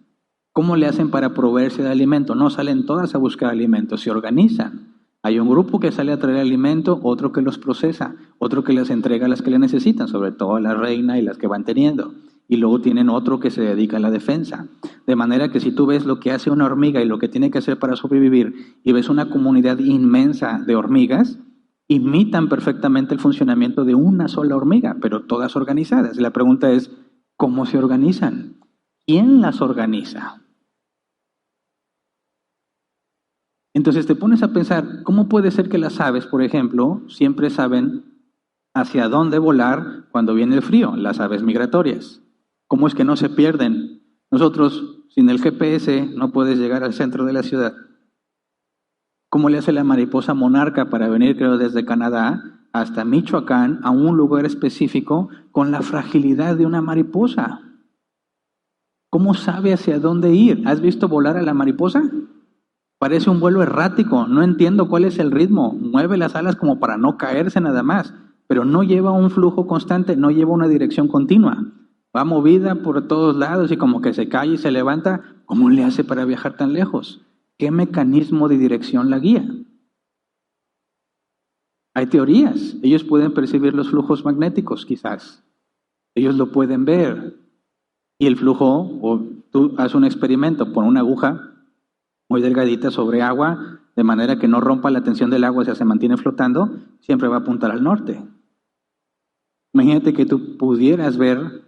¿cómo le hacen para proveerse de alimento? No salen todas a buscar alimento, se organizan. Hay un grupo que sale a traer alimento, otro que los procesa, otro que les entrega a las que le necesitan, sobre todo a la reina y las que van teniendo. Y luego tienen otro que se dedica a la defensa. De manera que si tú ves lo que hace una hormiga y lo que tiene que hacer para sobrevivir, y ves una comunidad inmensa de hormigas, imitan perfectamente el funcionamiento de una sola hormiga, pero todas organizadas. Y la pregunta es, ¿cómo se organizan? ¿Quién las organiza? Entonces te pones a pensar, ¿cómo puede ser que las aves, por ejemplo, siempre saben hacia dónde volar cuando viene el frío? Las aves migratorias. ¿Cómo es que no se pierden? Nosotros, sin el GPS, no puedes llegar al centro de la ciudad. ¿Cómo le hace la mariposa monarca para venir, creo, desde Canadá hasta Michoacán, a un lugar específico, con la fragilidad de una mariposa? ¿Cómo sabe hacia dónde ir? ¿Has visto volar a la mariposa? Parece un vuelo errático, no entiendo cuál es el ritmo. Mueve las alas como para no caerse nada más, pero no lleva un flujo constante, no lleva una dirección continua. Va movida por todos lados y como que se cae y se levanta. ¿Cómo le hace para viajar tan lejos? ¿Qué mecanismo de dirección la guía? Hay teorías. Ellos pueden percibir los flujos magnéticos, quizás. Ellos lo pueden ver. Y el flujo, o tú haces un experimento, pon una aguja muy delgadita sobre agua, de manera que no rompa la tensión del agua, o sea, se mantiene flotando, siempre va a apuntar al norte. Imagínate que tú pudieras ver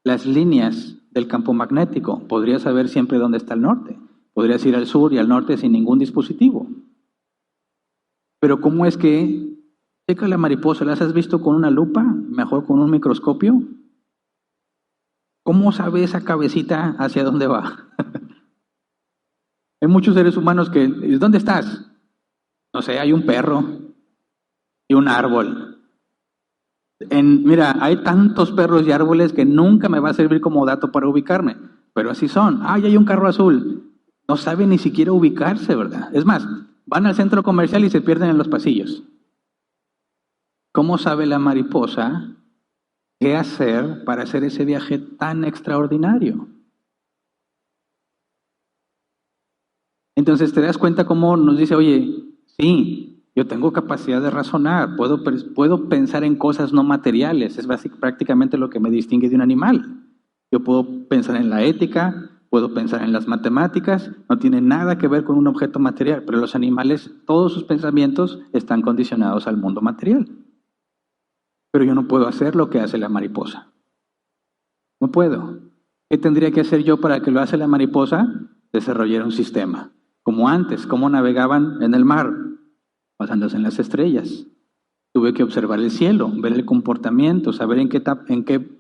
las líneas del campo magnético, podrías saber siempre dónde está el norte. Podrías ir al sur y al norte sin ningún dispositivo. Pero ¿cómo es que checa la mariposa? ¿Las has visto con una lupa? ¿Mejor con un microscopio? ¿Cómo sabe esa cabecita hacia dónde va? Hay muchos seres humanos que, ¿dónde estás? No sé, hay un perro y un árbol. Mira, hay tantos perros y árboles que nunca me va a servir como dato para ubicarme, pero así son. ¡Ay, hay un carro azul! No sabe ni siquiera ubicarse, ¿verdad? Es más, van al centro comercial y se pierden en los pasillos. ¿Cómo sabe la mariposa qué hacer para hacer ese viaje tan extraordinario? Entonces te das cuenta cómo nos dice, oye, sí, yo tengo capacidad de razonar, puedo pensar en cosas no materiales, es prácticamente lo que me distingue de un animal. Yo puedo pensar en la ética, puedo pensar en las matemáticas, no tiene nada que ver con un objeto material, pero los animales, todos sus pensamientos están condicionados al mundo material. Pero yo no puedo hacer lo que hace la mariposa. No puedo. ¿Qué tendría que hacer yo para que lo hace la mariposa? Desarrollar un sistema. Como antes, cómo navegaban en el mar, basándose en las estrellas. Tuve que observar el cielo, ver el comportamiento, saber en qué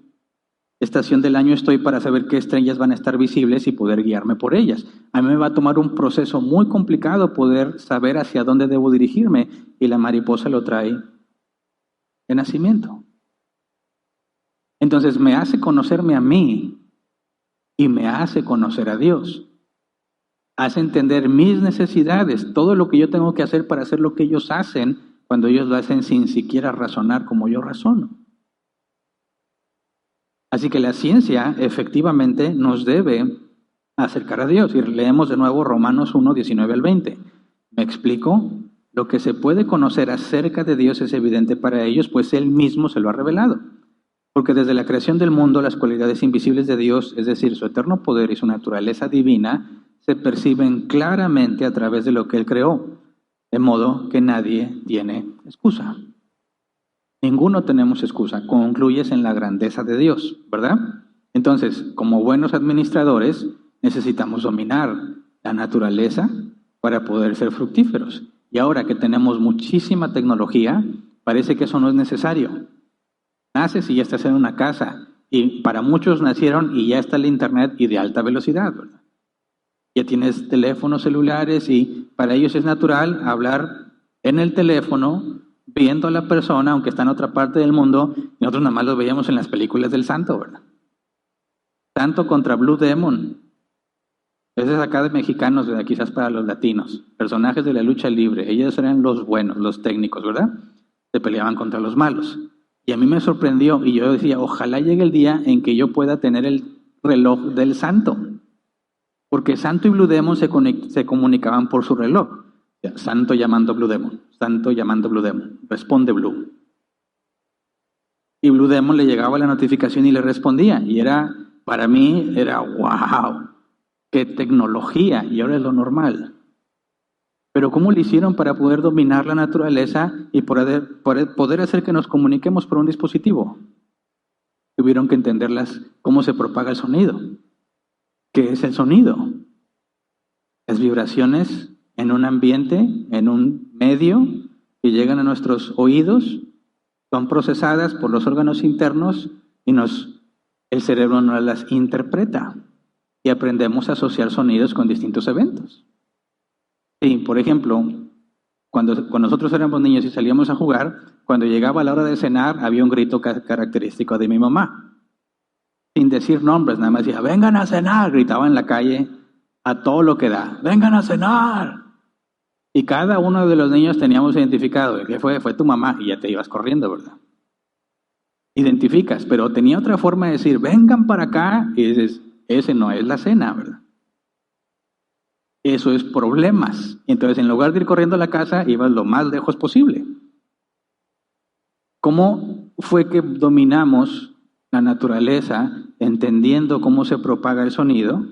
estación del año estoy para saber qué estrellas van a estar visibles y poder guiarme por ellas. A mí me va a tomar un proceso muy complicado poder saber hacia dónde debo dirigirme, y la mariposa lo trae de nacimiento. Entonces me hace conocerme a mí y me hace conocer a Dios. Hace entender mis necesidades, todo lo que yo tengo que hacer para hacer lo que ellos hacen, cuando ellos lo hacen sin siquiera razonar como yo razono. Así que la ciencia efectivamente nos debe acercar a Dios. Y leemos de nuevo Romanos 1, 19 al 20. ¿Me explico? Lo que se puede conocer acerca de Dios es evidente para ellos, pues Él mismo se lo ha revelado. Porque desde la creación del mundo, las cualidades invisibles de Dios, es decir, su eterno poder y su naturaleza divina, se perciben claramente a través de lo que Él creó, de modo que nadie tiene excusa. Ninguno tenemos excusa, concluyes en la grandeza de Dios, ¿verdad? Entonces, como buenos administradores, necesitamos dominar la naturaleza para poder ser fructíferos. Y ahora que tenemos muchísima tecnología, parece que eso no es necesario. Naces y ya estás en una casa, y para muchos nacieron y ya está el internet y de alta velocidad, ¿verdad? Ya tienes teléfonos celulares y para ellos es natural hablar en el teléfono, viendo a la persona, aunque está en otra parte del mundo, y nosotros nada más lo veíamos en las películas del santo, ¿verdad? Santo contra Blue Demon. Ese es acá de mexicanos, ¿verdad? Quizás para los latinos. Personajes de la lucha libre. Ellos eran los buenos, los técnicos, ¿verdad? Se peleaban contra los malos. Y a mí me sorprendió y yo decía, ojalá llegue el día en que yo pueda tener el reloj del santo. Porque Santo y Blue Demon se comunicaban por su reloj. Santo llamando Blue Demon, Santo llamando Blue Demon, responde Blue. Y Blue Demon le llegaba la notificación y le respondía. Y para mí era wow, qué tecnología, y ahora es lo normal. Pero ¿cómo le hicieron para poder dominar la naturaleza y poder hacer que nos comuniquemos por un dispositivo? Tuvieron que entender cómo se propaga el sonido. ¿Qué es el sonido? Las vibraciones en un ambiente, en un medio, que llegan a nuestros oídos, son procesadas por los órganos internos y el cerebro nos las interpreta. Y aprendemos a asociar sonidos con distintos eventos. Sí, por ejemplo, cuando nosotros éramos niños y salíamos a jugar, cuando llegaba la hora de cenar, había un grito característico de mi mamá. Sin decir nombres, nada más decía, vengan a cenar, gritaba en la calle a todo lo que da, vengan a cenar. Y cada uno de los niños teníamos identificado, ¿qué fue? Fue tu mamá, y ya te ibas corriendo, ¿verdad? Identificas, pero tenía otra forma de decir, vengan para acá, y dices, ese no es la cena, ¿verdad? Eso es problemas. Entonces, en lugar de ir corriendo a la casa, ibas lo más lejos posible. ¿Cómo fue que dominamos la naturaleza, entendiendo cómo se propaga el sonido?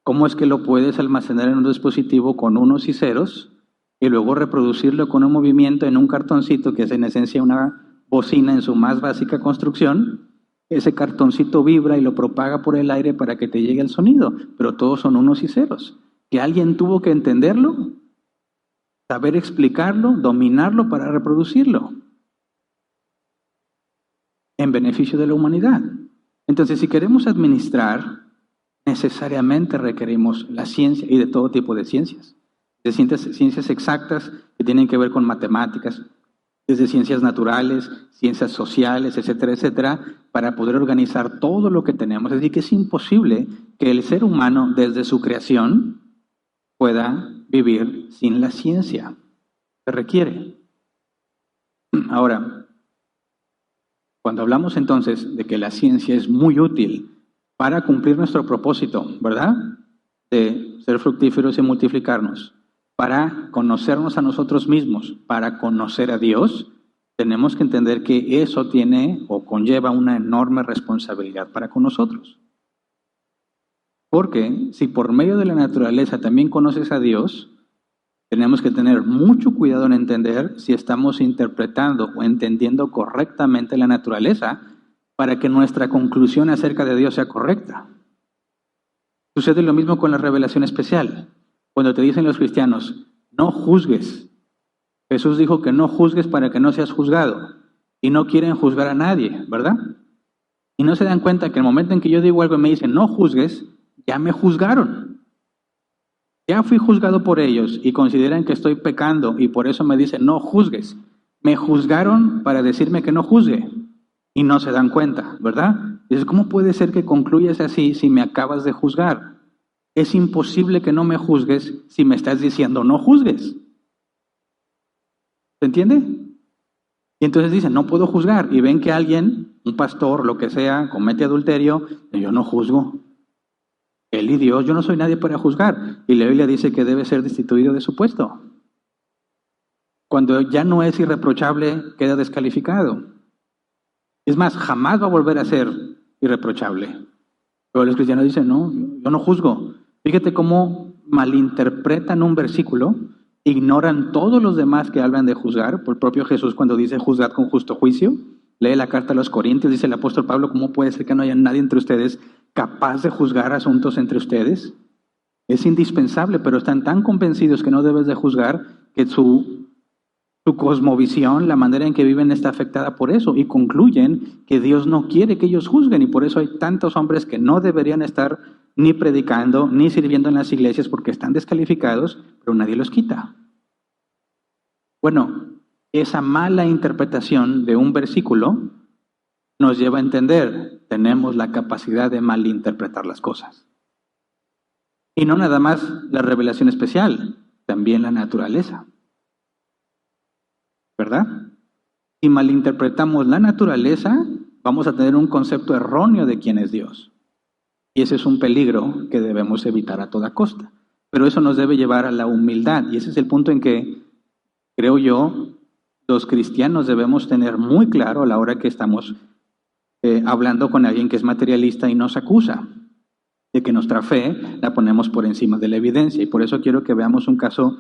¿Cómo es que lo puedes almacenar en un dispositivo con unos y ceros y luego reproducirlo con un movimiento en un cartoncito que es en esencia una bocina en su más básica construcción? Ese cartoncito vibra y lo propaga por el aire para que te llegue el sonido, pero todos son unos y ceros. Que alguien tuvo que entenderlo, saber explicarlo, dominarlo para reproducirlo en beneficio de la humanidad. Entonces, si queremos administrar, necesariamente requerimos la ciencia y de todo tipo de ciencias. De ciencias exactas que tienen que ver con matemáticas, desde ciencias naturales, ciencias sociales, etcétera, etcétera, para poder organizar todo lo que tenemos. Es decir, que es imposible que el ser humano, desde su creación, pueda vivir sin la ciencia. Se requiere. Ahora, cuando hablamos entonces de que la ciencia es muy útil para cumplir nuestro propósito, ¿verdad? De ser fructíferos y multiplicarnos, para conocernos a nosotros mismos, para conocer a Dios, tenemos que entender que eso tiene o conlleva una enorme responsabilidad para con nosotros. Porque si por medio de la naturaleza también conoces a Dios, tenemos que tener mucho cuidado en entender si estamos interpretando o entendiendo correctamente la naturaleza para que nuestra conclusión acerca de Dios sea correcta. Sucede lo mismo con la revelación especial. Cuando te dicen los cristianos, no juzgues. Jesús dijo que no juzgues para que no seas juzgado. Y no quieren juzgar a nadie, ¿verdad? Y no se dan cuenta que el momento en que yo digo algo y me dicen, no juzgues, ya me juzgaron. Ya fui juzgado por ellos y consideran que estoy pecando y por eso me dicen, no juzgues. Me juzgaron para decirme que no juzgue y no se dan cuenta, ¿verdad? Dices, ¿cómo puede ser que concluyas así si me acabas de juzgar? Es imposible que no me juzgues si me estás diciendo no juzgues. ¿Se entiende? Y entonces dicen, no puedo juzgar. Y ven que alguien, un pastor, lo que sea, comete adulterio, y yo no juzgo. Él y Dios, yo no soy nadie para juzgar. Y la Biblia dice que debe ser destituido de su puesto. Cuando ya no es irreprochable, queda descalificado. Es más, jamás va a volver a ser irreprochable. Pero los cristianos dicen, no, yo no juzgo. Fíjate cómo malinterpretan un versículo, ignoran todos los demás que hablan de juzgar. Por el propio Jesús cuando dice juzgad con justo juicio, lee la carta a los Corintios, dice el apóstol Pablo, ¿cómo puede ser que no haya nadie entre ustedes capaz de juzgar asuntos entre ustedes? Es indispensable, pero están tan convencidos que no debes de juzgar que su cosmovisión, la manera en que viven está afectada por eso y concluyen que Dios no quiere que ellos juzguen y por eso hay tantos hombres que no deberían estar ni predicando ni sirviendo en las iglesias porque están descalificados, pero nadie los quita. Bueno, esa mala interpretación de un versículo nos lleva a entender, tenemos la capacidad de malinterpretar las cosas. Y no nada más la revelación especial, también la naturaleza. ¿Verdad? Si malinterpretamos la naturaleza, vamos a tener un concepto erróneo de quién es Dios. Y ese es un peligro que debemos evitar a toda costa. Pero eso nos debe llevar a la humildad, y ese es el punto en que, creo yo, los cristianos debemos tener muy claro a la hora que estamos hablando con alguien que es materialista y nos acusa de que nuestra fe la ponemos por encima de la evidencia. Y por eso quiero que veamos un caso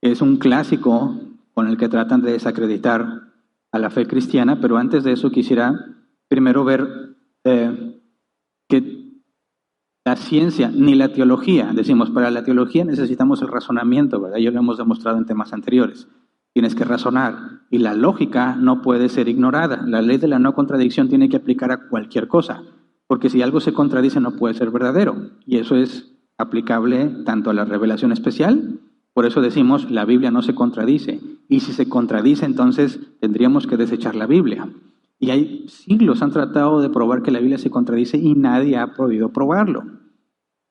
que es un clásico con el que tratan de desacreditar a la fe cristiana, pero antes de eso quisiera primero ver que la ciencia ni la teología, decimos, para la teología necesitamos el razonamiento, ¿verdad? Ya lo hemos demostrado en temas anteriores. Tienes que razonar y la lógica no puede ser ignorada. La ley de la no contradicción tiene que aplicar a cualquier cosa, porque si algo se contradice no puede ser verdadero, y eso es aplicable tanto a la revelación especial. Por eso decimos, la Biblia no se contradice, y si se contradice entonces tendríamos que desechar la Biblia. Y hay siglos han tratado de probar que la Biblia se contradice y nadie ha podido probarlo.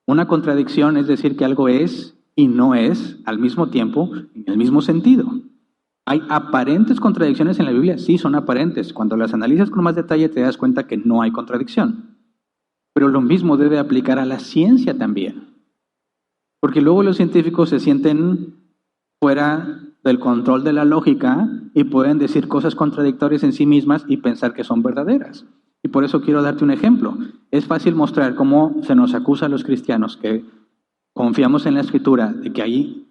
Una contradicción es decir que algo es y no es al mismo tiempo, en el mismo sentido. ¿Hay aparentes contradicciones en la Biblia? Sí, son aparentes. Cuando las analizas con más detalle te das cuenta que no hay contradicción. Pero lo mismo debe aplicar a la ciencia también. Porque luego los científicos se sienten fuera del control de la lógica y pueden decir cosas contradictorias en sí mismas y pensar que son verdaderas. Y por eso quiero darte un ejemplo. Es fácil mostrar cómo se nos acusa a los cristianos que confiamos en la Escritura de que hay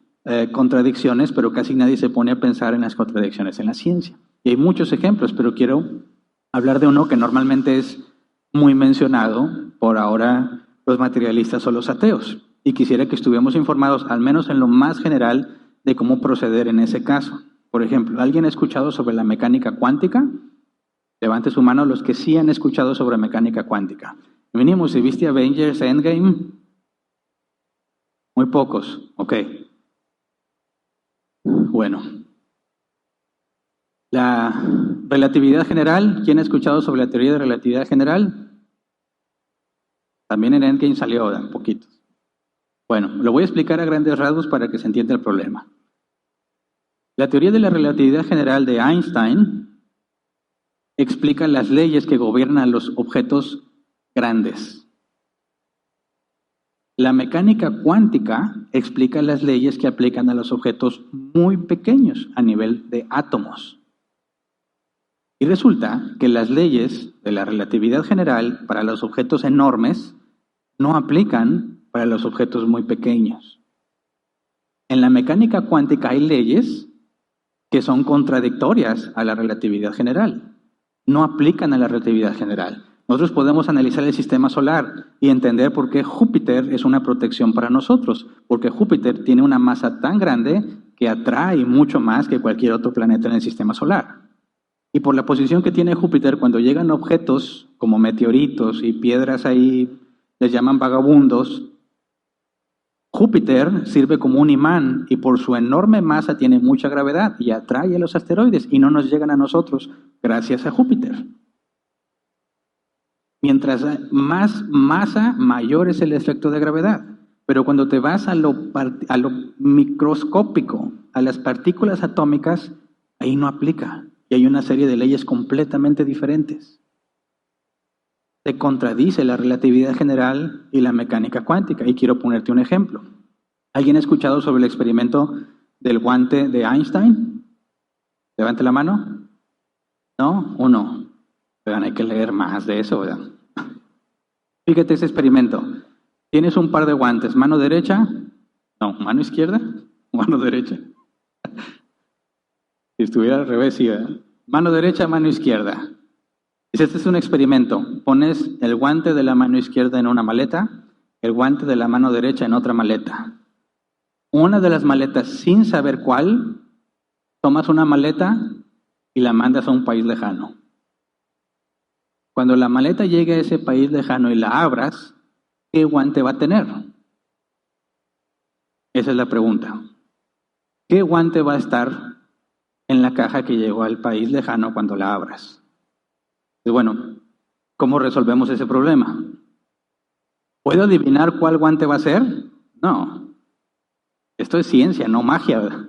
contradicciones, pero casi nadie se pone a pensar en las contradicciones en la ciencia. Y hay muchos ejemplos, pero quiero hablar de uno que normalmente es muy mencionado por ahora los materialistas o los ateos. Y quisiera que estuviéramos informados, al menos en lo más general, de cómo proceder en ese caso. Por ejemplo, ¿alguien ha escuchado sobre la mecánica cuántica? Levante su mano los que sí han escuchado sobre mecánica cuántica. Mínimo, si viste Avengers Endgame, muy pocos, ok. Bueno, la relatividad general, ¿quién ha escuchado sobre la teoría de relatividad general? También en Endgame salió un poquito. Bueno, lo voy a explicar a grandes rasgos para que se entienda el problema. La teoría de la relatividad general de Einstein explica las leyes que gobiernan los objetos grandes. La mecánica cuántica explica las leyes que aplican a los objetos muy pequeños a nivel de átomos. Y resulta que las leyes de la relatividad general para los objetos enormes no aplican para los objetos muy pequeños. En la mecánica cuántica hay leyes que son contradictorias a la relatividad general. No aplican a la relatividad general. Nosotros podemos analizar el sistema solar y entender por qué Júpiter es una protección para nosotros, porque Júpiter tiene una masa tan grande que atrae mucho más que cualquier otro planeta en el sistema solar. Y por la posición que tiene Júpiter, cuando llegan objetos como meteoritos y piedras ahí, les llaman vagabundos, Júpiter sirve como un imán y por su enorme masa tiene mucha gravedad y atrae a los asteroides y no nos llegan a nosotros gracias a Júpiter. Mientras más masa, mayor es el efecto de gravedad. Pero cuando te vas a lo microscópico, a las partículas atómicas, ahí no aplica. Y hay una serie de leyes completamente diferentes. Se contradice la relatividad general y la mecánica cuántica. Y quiero ponerte un ejemplo. ¿Alguien ha escuchado sobre el experimento del guante de Einstein? Levante la mano. ¿No? ¿Uno? Oigan, hay que leer más de eso, ¿verdad? Fíjate ese experimento. Tienes un par de guantes, mano derecha, no, mano izquierda, mano derecha. Si estuviera al revés, sí, ¿verdad? Mano derecha, mano izquierda. Este es un experimento. Pones el guante de la mano izquierda en una maleta, el guante de la mano derecha en otra maleta. Una de las maletas, sin saber cuál, tomas una maleta y la mandas a un país lejano. Cuando la maleta llegue a ese país lejano y la abras, ¿qué guante va a tener? Esa es la pregunta. ¿Qué guante va a estar en la caja que llegó al país lejano cuando la abras? Y bueno, ¿cómo resolvemos ese problema? ¿Puedo adivinar cuál guante va a ser? No. Esto es ciencia, no magia, ¿verdad?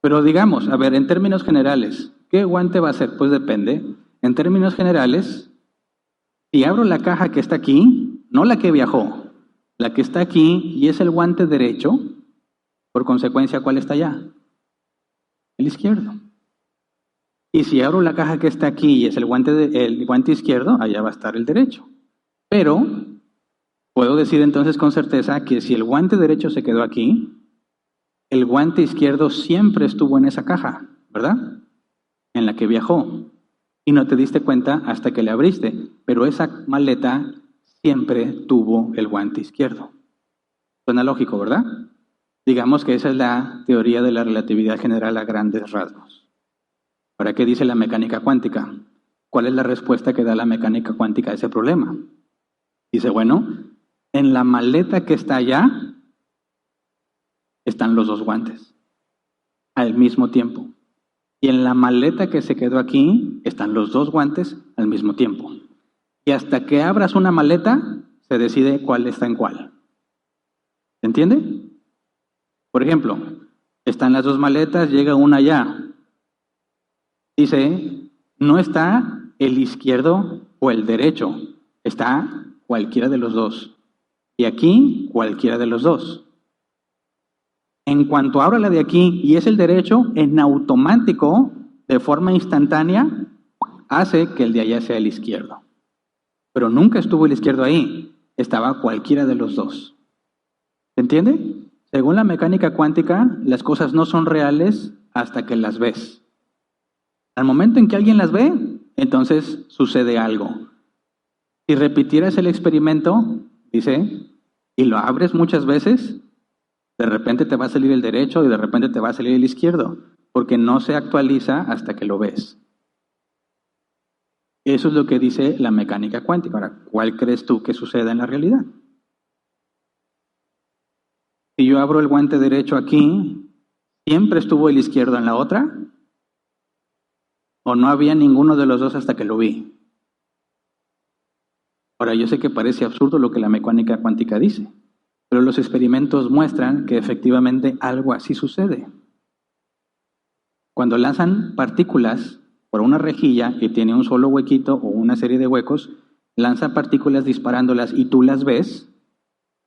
Pero digamos, a ver, en términos generales, ¿qué guante va a ser? Pues depende. En términos generales, si abro la caja que está aquí, no la que viajó, la que está aquí y es el guante derecho, por consecuencia, ¿cuál está allá? El izquierdo. Y si abro la caja que está aquí y es el guante izquierdo, allá va a estar el derecho. Pero puedo decir entonces con certeza que si el guante derecho se quedó aquí, el guante izquierdo siempre estuvo en esa caja, ¿verdad? En la que viajó. Y no te diste cuenta hasta que le abriste. Pero esa maleta siempre tuvo el guante izquierdo. Suena lógico, ¿verdad? Digamos que esa es la teoría de la relatividad general a grandes rasgos. Ahora, ¿qué dice la mecánica cuántica? ¿Cuál es la respuesta que da la mecánica cuántica a ese problema? Dice, bueno, en la maleta que está allá están los dos guantes al mismo tiempo. Y en la maleta que se quedó aquí están los dos guantes al mismo tiempo. Y hasta que abras una maleta, se decide cuál está en cuál. ¿Se entiende? Por ejemplo, están las dos maletas, llega una allá. Dice, no está el izquierdo o el derecho, está cualquiera de los dos. Y aquí, cualquiera de los dos. En cuanto abra la de aquí y es el derecho, en automático, de forma instantánea, hace que el de allá sea el izquierdo. Pero nunca estuvo el izquierdo ahí, estaba cualquiera de los dos. ¿Se entiende? Según la mecánica cuántica, las cosas no son reales hasta que las ves. Al momento en que alguien las ve, entonces sucede algo. Si repitieras el experimento, dice, y lo abres muchas veces, de repente te va a salir el derecho y de repente te va a salir el izquierdo, porque no se actualiza hasta que lo ves. Eso es lo que dice la mecánica cuántica. Ahora, ¿cuál crees tú que suceda en la realidad? Si yo abro el guante derecho aquí, ¿siempre estuvo el izquierdo en la otra? ¿O no había ninguno de los dos hasta que lo vi? Ahora, yo sé que parece absurdo lo que la mecánica cuántica dice, pero los experimentos muestran que efectivamente algo así sucede. Cuando lanzan partículas por una rejilla que tiene un solo huequito o una serie de huecos, lanzan partículas disparándolas y tú las ves,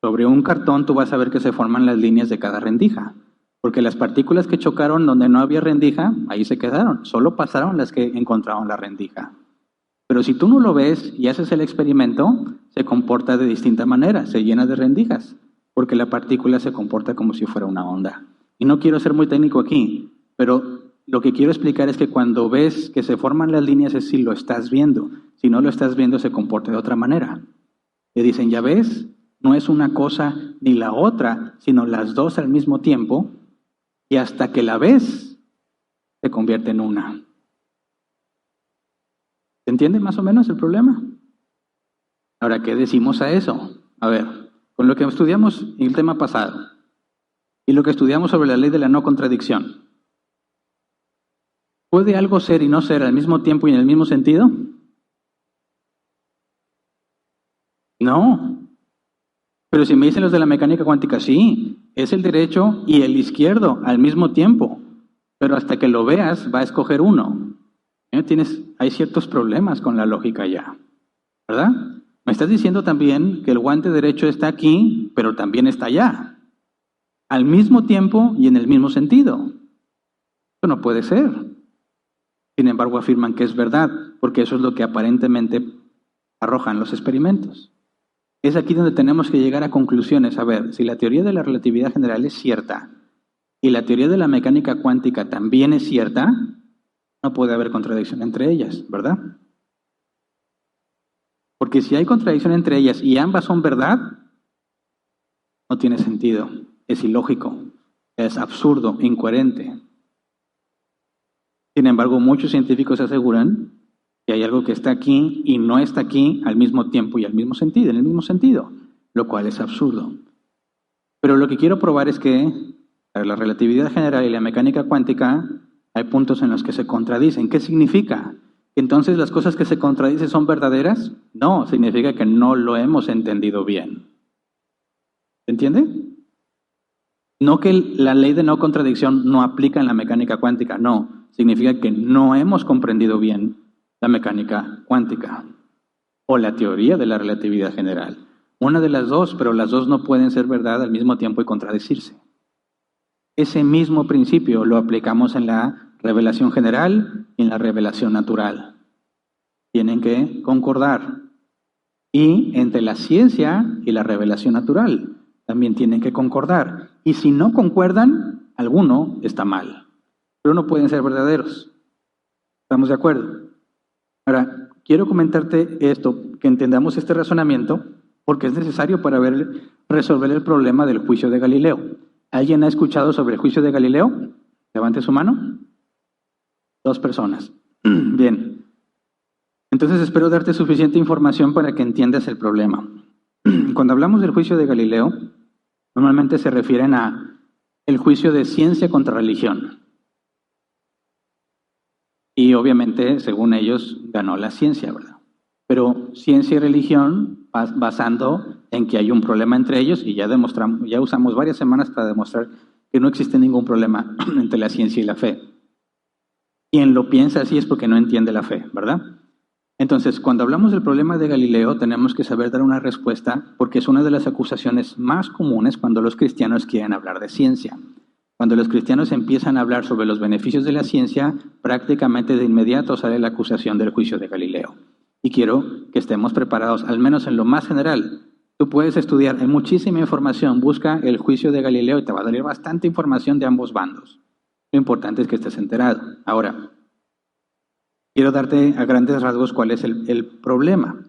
sobre un cartón tú vas a ver que se forman las líneas de cada rendija. Porque las partículas que chocaron donde no había rendija, ahí se quedaron. Solo pasaron las que encontraron la rendija. Pero si tú no lo ves y haces el experimento, se comporta de distinta manera, se llena de rendijas, porque la partícula se comporta como si fuera una onda. Y no quiero ser muy técnico aquí, pero lo que quiero explicar es que cuando ves que se forman las líneas es si lo estás viendo. Si no lo estás viendo, se comporta de otra manera. Le dicen, ya ves, no es una cosa ni la otra, sino las dos al mismo tiempo, y hasta que la ves, se convierte en una. ¿Se entiende más o menos el problema? Ahora, ¿qué decimos a eso? A ver, con lo que estudiamos en el tema pasado y lo que estudiamos sobre la ley de la no contradicción, ¿puede algo ser y no ser al mismo tiempo y en el mismo sentido? No. Pero si me dicen los de la mecánica cuántica, sí, es el derecho y el izquierdo al mismo tiempo, pero hasta que lo veas va a escoger uno. Hay ciertos problemas con la lógica ya, ¿verdad? Me estás diciendo también que el guante derecho está aquí, pero también está allá, al mismo tiempo y en el mismo sentido. Eso no puede ser. Sin embargo, afirman que es verdad, porque eso es lo que aparentemente arrojan los experimentos. Es aquí donde tenemos que llegar a conclusiones. A ver, si la teoría de la relatividad general es cierta y la teoría de la mecánica cuántica también es cierta, no puede haber contradicción entre ellas, ¿verdad? Porque si hay contradicción entre ellas y ambas son verdad, no tiene sentido, es ilógico, es absurdo, incoherente. Sin embargo, muchos científicos aseguran que hay algo que está aquí y no está aquí al mismo tiempo y al mismo sentido, en el mismo sentido, lo cual es absurdo. Pero lo que quiero probar es que la relatividad general y la mecánica cuántica hay puntos en los que se contradicen. ¿Qué significa? ¿Entonces las cosas que se contradicen son verdaderas? No, significa que no lo hemos entendido bien. ¿Se entiende? No que la ley de no contradicción no aplica en la mecánica cuántica, no. Significa que no hemos comprendido bien la mecánica cuántica o la teoría de la relatividad general. Una de las dos, pero las dos no pueden ser verdad al mismo tiempo y contradecirse. Ese mismo principio lo aplicamos en la revelación general y en la revelación natural. Tienen que concordar. Y entre la ciencia y la revelación natural también tienen que concordar. Y si no concuerdan, alguno está mal. Pero no pueden ser verdaderos. ¿Estamos de acuerdo? Ahora, quiero comentarte esto, que entendamos este razonamiento, porque es necesario para resolver el problema del juicio de Galileo. ¿Alguien ha escuchado sobre el juicio de Galileo? Levante su mano. 2 personas. Bien. Entonces espero darte suficiente información para que entiendas el problema. Cuando hablamos del juicio de Galileo, normalmente se refieren a el juicio de ciencia contra religión. Y obviamente, según ellos, ganó la ciencia, ¿verdad? Pero ciencia y religión basando en que hay un problema entre ellos, y ya usamos varias semanas para demostrar que no existe ningún problema entre la ciencia y la fe. Quien lo piensa así es porque no entiende la fe, ¿verdad? Entonces, cuando hablamos del problema de Galileo, tenemos que saber dar una respuesta, porque es una de las acusaciones más comunes cuando los cristianos quieren hablar de ciencia. Cuando los cristianos empiezan a hablar sobre los beneficios de la ciencia, prácticamente de inmediato sale la acusación del juicio de Galileo. Y quiero que estemos preparados, al menos en lo más general. Tú puedes estudiar, hay muchísima información, busca el juicio de Galileo y te va a salir bastante información de ambos bandos. Lo importante es que estés enterado. Ahora, quiero darte a grandes rasgos cuál es el problema.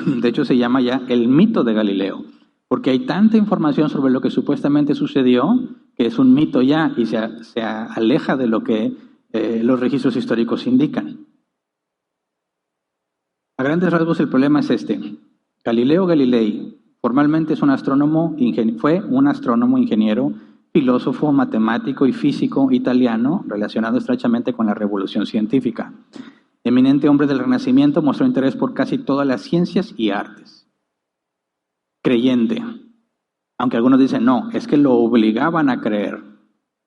De hecho, se llama ya el mito de Galileo, porque hay tanta información sobre lo que supuestamente sucedió que es un mito ya y se aleja de lo que los registros históricos indican. A grandes rasgos el problema es este. Galileo Galilei formalmente es fue un astrónomo, ingeniero, filósofo, matemático y físico italiano relacionado estrechamente con la revolución científica. Eminente hombre del Renacimiento, mostró interés por casi todas las ciencias y artes. Creyente. Aunque algunos dicen, no, es que lo obligaban a creer.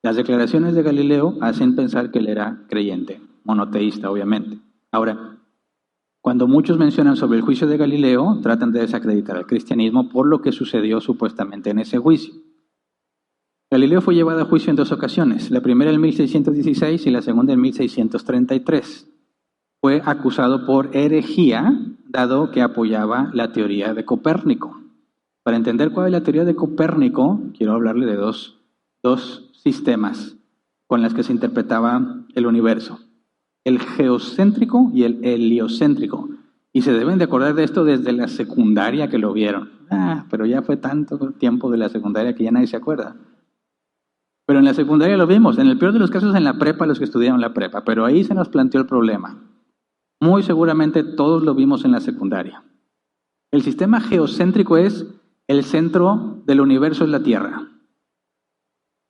Las declaraciones de Galileo hacen pensar que él era creyente, monoteísta, obviamente. Ahora, cuando muchos mencionan sobre el juicio de Galileo, tratan de desacreditar al cristianismo por lo que sucedió supuestamente en ese juicio. Galileo fue llevado a juicio en 2 ocasiones, la primera en 1616 y la segunda en 1633. Fue acusado por herejía, dado que apoyaba la teoría de Copérnico. Para entender cuál es la teoría de Copérnico, quiero hablarle de dos sistemas con las que se interpretaba el universo. El geocéntrico y el heliocéntrico. Y se deben de acordar de esto desde la secundaria que lo vieron. Pero ya fue tanto tiempo de la secundaria que ya nadie se acuerda. Pero en la secundaria lo vimos, en el peor de los casos en la prepa, los que estudiaron la prepa. Pero ahí se nos planteó el problema. Muy seguramente todos lo vimos en la secundaria. El sistema geocéntrico es el centro del universo, es la Tierra.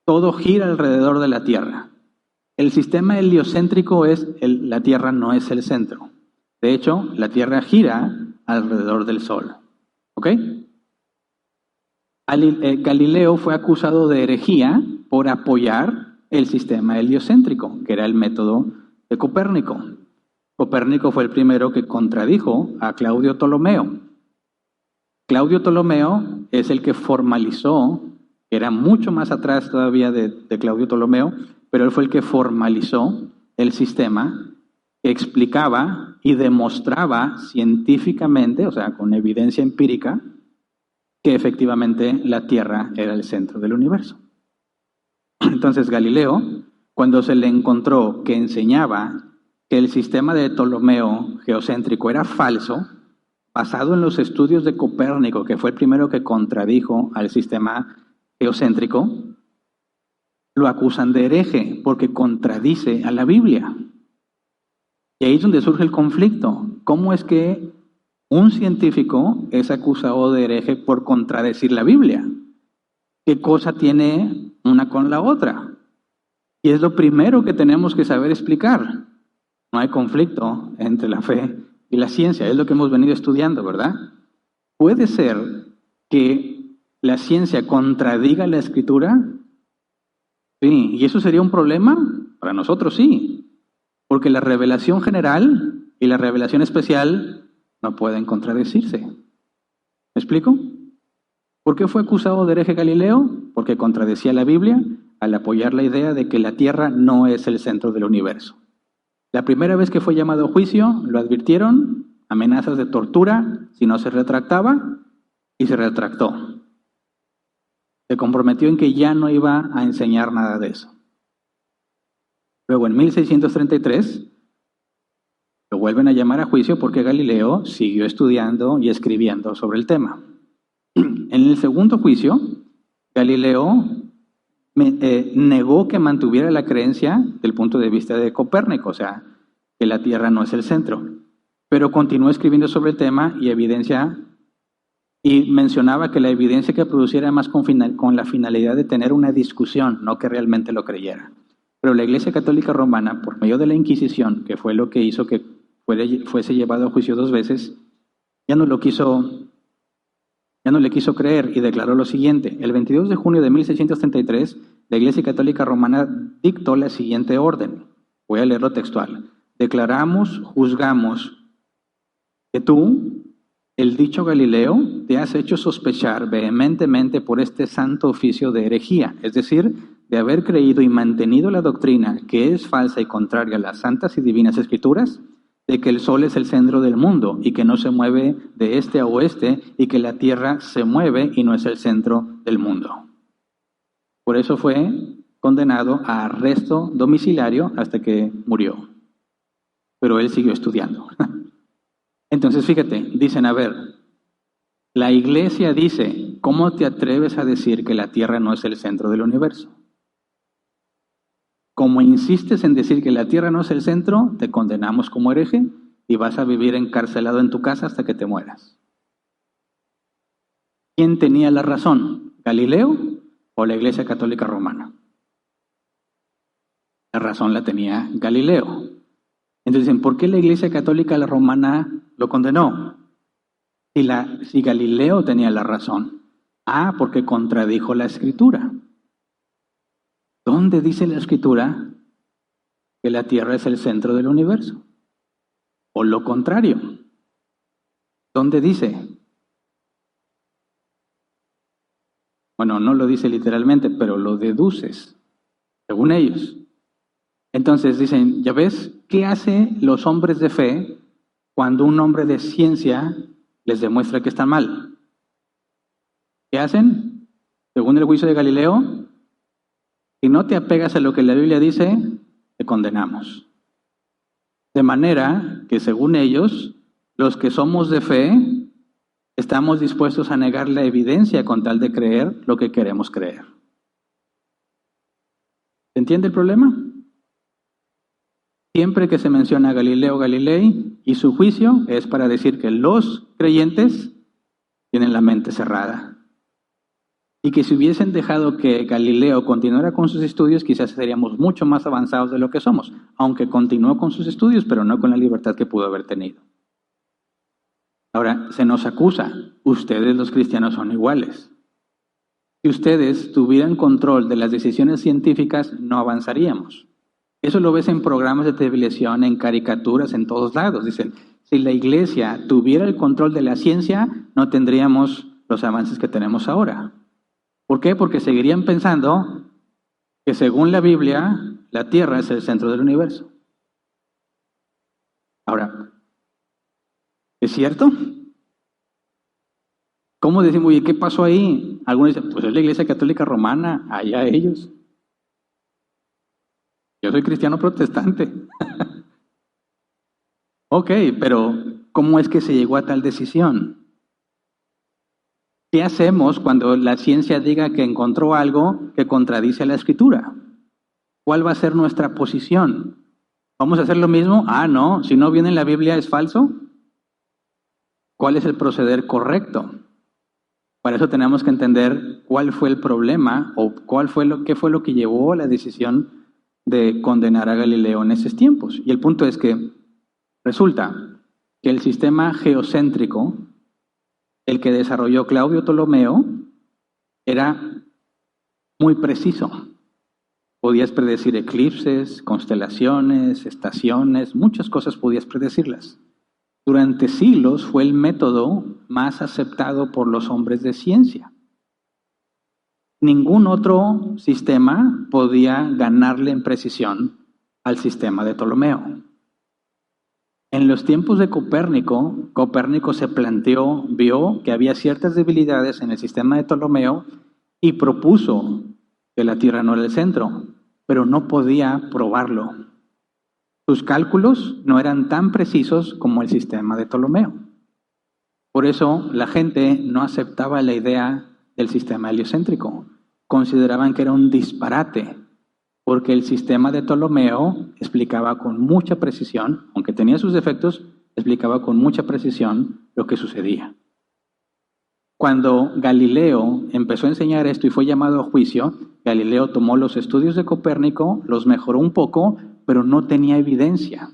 Todo gira alrededor de la Tierra. El sistema heliocéntrico es la Tierra no es el centro. De hecho, la Tierra gira alrededor del Sol. ¿Ok? Galileo fue acusado de herejía por apoyar el sistema heliocéntrico, que era el método de Copérnico. Copérnico fue el primero que contradijo a Claudio Ptolomeo. Claudio Ptolomeo es el que formalizó, que era mucho más atrás todavía de Claudio Ptolomeo, pero él fue el que formalizó el sistema que explicaba y demostraba científicamente, o sea, con evidencia empírica, que efectivamente la Tierra era el centro del universo. Entonces Galileo, cuando se le encontró que enseñaba que el sistema de Ptolomeo geocéntrico era falso, basado en los estudios de Copérnico, que fue el primero que contradijo al sistema geocéntrico, lo acusan de hereje porque contradice a la Biblia. Y ahí es donde surge el conflicto. ¿Cómo es que un científico es acusado de hereje por contradecir la Biblia? ¿Qué cosa tiene una con la otra? Y es lo primero que tenemos que saber explicar. No hay conflicto entre la fe y la ciencia, es lo que hemos venido estudiando, ¿verdad? ¿Puede ser que la ciencia contradiga la Escritura? Sí, ¿y eso sería un problema? Para nosotros sí, porque la revelación general y la revelación especial no pueden contradecirse. ¿Me explico? ¿Por qué fue acusado de hereje Galileo? Porque contradecía la Biblia al apoyar la idea de que la Tierra no es el centro del universo. La primera vez que fue llamado a juicio, lo advirtieron, amenazas de tortura si no se retractaba, y se retractó. Se comprometió en que ya no iba a enseñar nada de eso. Luego, en 1633, lo vuelven a llamar a juicio porque Galileo siguió estudiando y escribiendo sobre el tema. En el segundo juicio, Galileo negó que mantuviera la creencia del punto de vista de Copérnico, o sea, que la Tierra no es el centro, pero continuó escribiendo sobre el tema y mencionaba que la evidencia que produciera más con la finalidad de tener una discusión, no que realmente lo creyera. Pero la Iglesia Católica Romana, por medio de la Inquisición, que fue lo que hizo que fuese llevado a juicio 2 veces, ya no le quiso creer y declaró lo siguiente. El 22 de junio de 1633, la Iglesia Católica Romana dictó la siguiente orden. Voy a leerlo textual. Declaramos, juzgamos que tú, el dicho Galileo, te has hecho sospechar vehementemente por este santo oficio de herejía, es decir, de haber creído y mantenido la doctrina que es falsa y contraria a las santas y divinas escrituras, de que el sol es el centro del mundo y que no se mueve de este a oeste y que la tierra se mueve y no es el centro del mundo. Por eso fue condenado a arresto domiciliario hasta que murió. Pero él siguió estudiando. Entonces, fíjate, dicen, a ver, la Iglesia dice, ¿cómo te atreves a decir que la Tierra no es el centro del universo? Como insistes en decir que la Tierra no es el centro, te condenamos como hereje y vas a vivir encarcelado en tu casa hasta que te mueras. ¿Quién tenía la razón? ¿Galileo o la Iglesia Católica Romana? La razón la tenía Galileo. Entonces dicen, ¿por qué la Iglesia Católica Romana lo condenó? Si Galileo tenía la razón. Porque contradijo la Escritura. ¿Dónde dice la Escritura que la Tierra es el centro del universo? O lo contrario. ¿Dónde dice? Bueno, no lo dice literalmente, pero lo deduces, según ellos. Entonces dicen, ¿ya ves? ¿Qué hacen los hombres de fe cuando un hombre de ciencia les demuestra que están mal? ¿Qué hacen? Según el juicio de Galileo, si no te apegas a lo que la Biblia dice, te condenamos. De manera que, según ellos, los que somos de fe, estamos dispuestos a negar la evidencia con tal de creer lo que queremos creer. ¿Se entiende el problema? Siempre que se menciona Galileo Galilei y su juicio es para decir que los creyentes tienen la mente cerrada. Y que si hubiesen dejado que Galileo continuara con sus estudios, quizás seríamos mucho más avanzados de lo que somos, aunque continuó con sus estudios, pero no con la libertad que pudo haber tenido. Ahora, se nos acusa, ustedes los cristianos son iguales. Si ustedes tuvieran control de las decisiones científicas, no avanzaríamos. Eso lo ves en programas de televisión, en caricaturas, en todos lados. Dicen, si la Iglesia tuviera el control de la ciencia, no tendríamos los avances que tenemos ahora. ¿Por qué? Porque seguirían pensando que según la Biblia, la Tierra es el centro del universo. Ahora, ¿es cierto? ¿Cómo decimos, oye, qué pasó ahí? Algunos dicen, pues es la Iglesia Católica Romana, allá ellos. Yo soy cristiano protestante. Ok, pero ¿cómo es que se llegó a tal decisión? ¿Qué hacemos cuando la ciencia diga que encontró algo que contradice a la Escritura? ¿Cuál va a ser nuestra posición? ¿Vamos a hacer lo mismo? No, si no viene en la Biblia es falso. ¿Cuál es el proceder correcto? Para eso tenemos que entender cuál fue el problema o qué fue lo que llevó a la decisión de condenar a Galileo en esos tiempos. Y el punto es que resulta que el sistema geocéntrico, el que desarrolló Claudio Ptolomeo, era muy preciso. Podías predecir eclipses, constelaciones, estaciones, muchas cosas podías predecirlas. Durante siglos fue el método más aceptado por los hombres de ciencia. Ningún otro sistema podía ganarle en precisión al sistema de Ptolomeo. En los tiempos de Copérnico, Copérnico se planteó, vio que había ciertas debilidades en el sistema de Ptolomeo y propuso que la Tierra no era el centro, pero no podía probarlo. Sus cálculos no eran tan precisos como el sistema de Ptolomeo. Por eso la gente no aceptaba la idea del sistema heliocéntrico. Consideraban que era un disparate, porque el sistema de Ptolomeo explicaba con mucha precisión, aunque tenía sus defectos, explicaba con mucha precisión lo que sucedía. Cuando Galileo empezó a enseñar esto y fue llamado a juicio, Galileo tomó los estudios de Copérnico, los mejoró un poco, pero no tenía evidencia.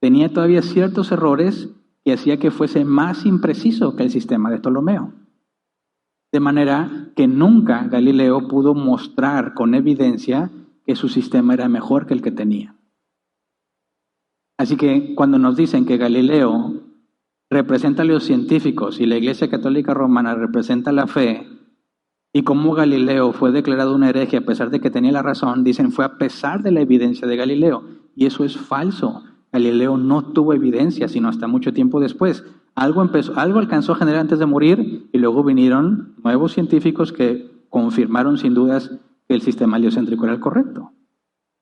Tenía todavía ciertos errores que hacía que fuese más impreciso que el sistema de Ptolomeo. De manera que nunca Galileo pudo mostrar con evidencia que su sistema era mejor que el que tenía. Así que cuando nos dicen que Galileo representa a los científicos y la Iglesia Católica Romana representa la fe, y cómo Galileo fue declarado un hereje a pesar de que tenía la razón, dicen fue a pesar de la evidencia de Galileo, y eso es falso. Galileo no tuvo evidencia sino hasta mucho tiempo después. Algo alcanzó a generar antes de morir y luego vinieron nuevos científicos que confirmaron sin dudas que el sistema heliocéntrico era el correcto.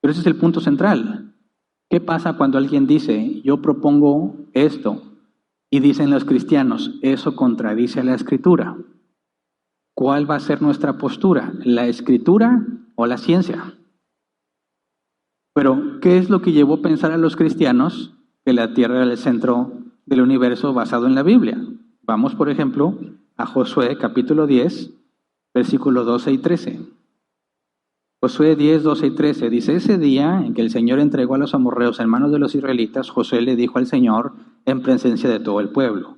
Pero ese es el punto central. ¿Qué pasa cuando alguien dice, yo propongo esto? Y dicen los cristianos, eso contradice a la Escritura. ¿Cuál va a ser nuestra postura? ¿La Escritura o la ciencia? Pero, ¿qué es lo que llevó a pensar a los cristianos que la Tierra era el centro del universo basado en la Biblia? Vamos, por ejemplo, a Josué capítulo 10, versículos 12 y 13. Josué 10, 12 y 13 dice, ese día en que el Señor entregó a los amorreos en manos de los israelitas, Josué le dijo al Señor en presencia de todo el pueblo,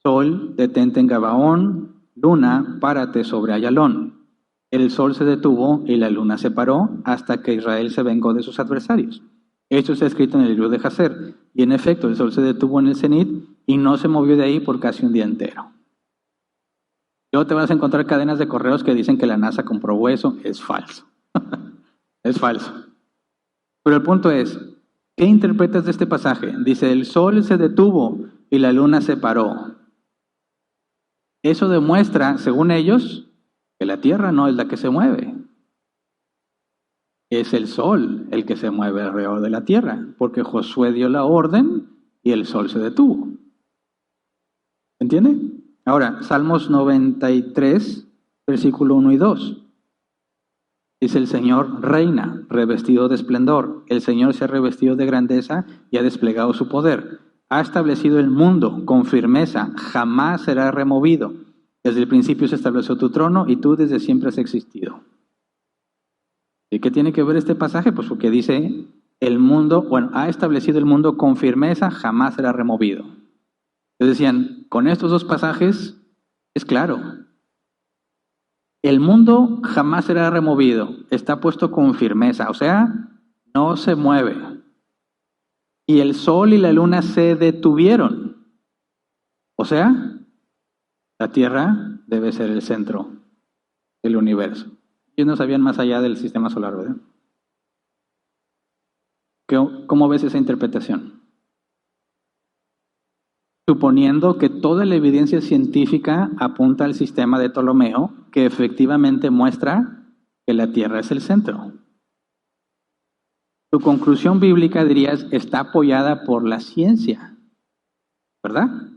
Sol, detente en Gabaón, luna, párate sobre Ayalón. El sol se detuvo y la luna se paró hasta que Israel se vengó de sus adversarios. Esto está escrito en el libro de Jacer. Y en efecto, el sol se detuvo en el cenit y no se movió de ahí por casi un día entero. Luego te vas a encontrar cadenas de correos que dicen que la NASA comprobó eso. Es falso. Es falso. Pero el punto es, ¿qué interpretas de este pasaje? Dice, el sol se detuvo y la luna se paró. Eso demuestra, según ellos, que la Tierra no es la que se mueve. Es el sol el que se mueve alrededor de la Tierra, porque Josué dio la orden y el sol se detuvo. ¿Entiende? Ahora, Salmos 93, versículo 1 y 2. Dice, el Señor reina, revestido de esplendor. El Señor se ha revestido de grandeza y ha desplegado su poder. Ha establecido el mundo con firmeza, jamás será removido. Desde el principio se estableció tu trono y tú desde siempre has existido. ¿Y qué tiene que ver este pasaje? Pues porque dice, el mundo, ha establecido el mundo con firmeza, jamás será removido. Entonces decían, con estos dos pasajes es claro. El mundo jamás será removido, está puesto con firmeza, o sea, no se mueve. Y el sol y la luna se detuvieron. O sea, la Tierra debe ser el centro del universo. Ellos no sabían más allá del sistema solar, ¿verdad? ¿Cómo ves esa interpretación? Suponiendo que toda la evidencia científica apunta al sistema de Ptolomeo, que efectivamente muestra que la Tierra es el centro. Tu conclusión bíblica, dirías, está apoyada por la ciencia, ¿verdad?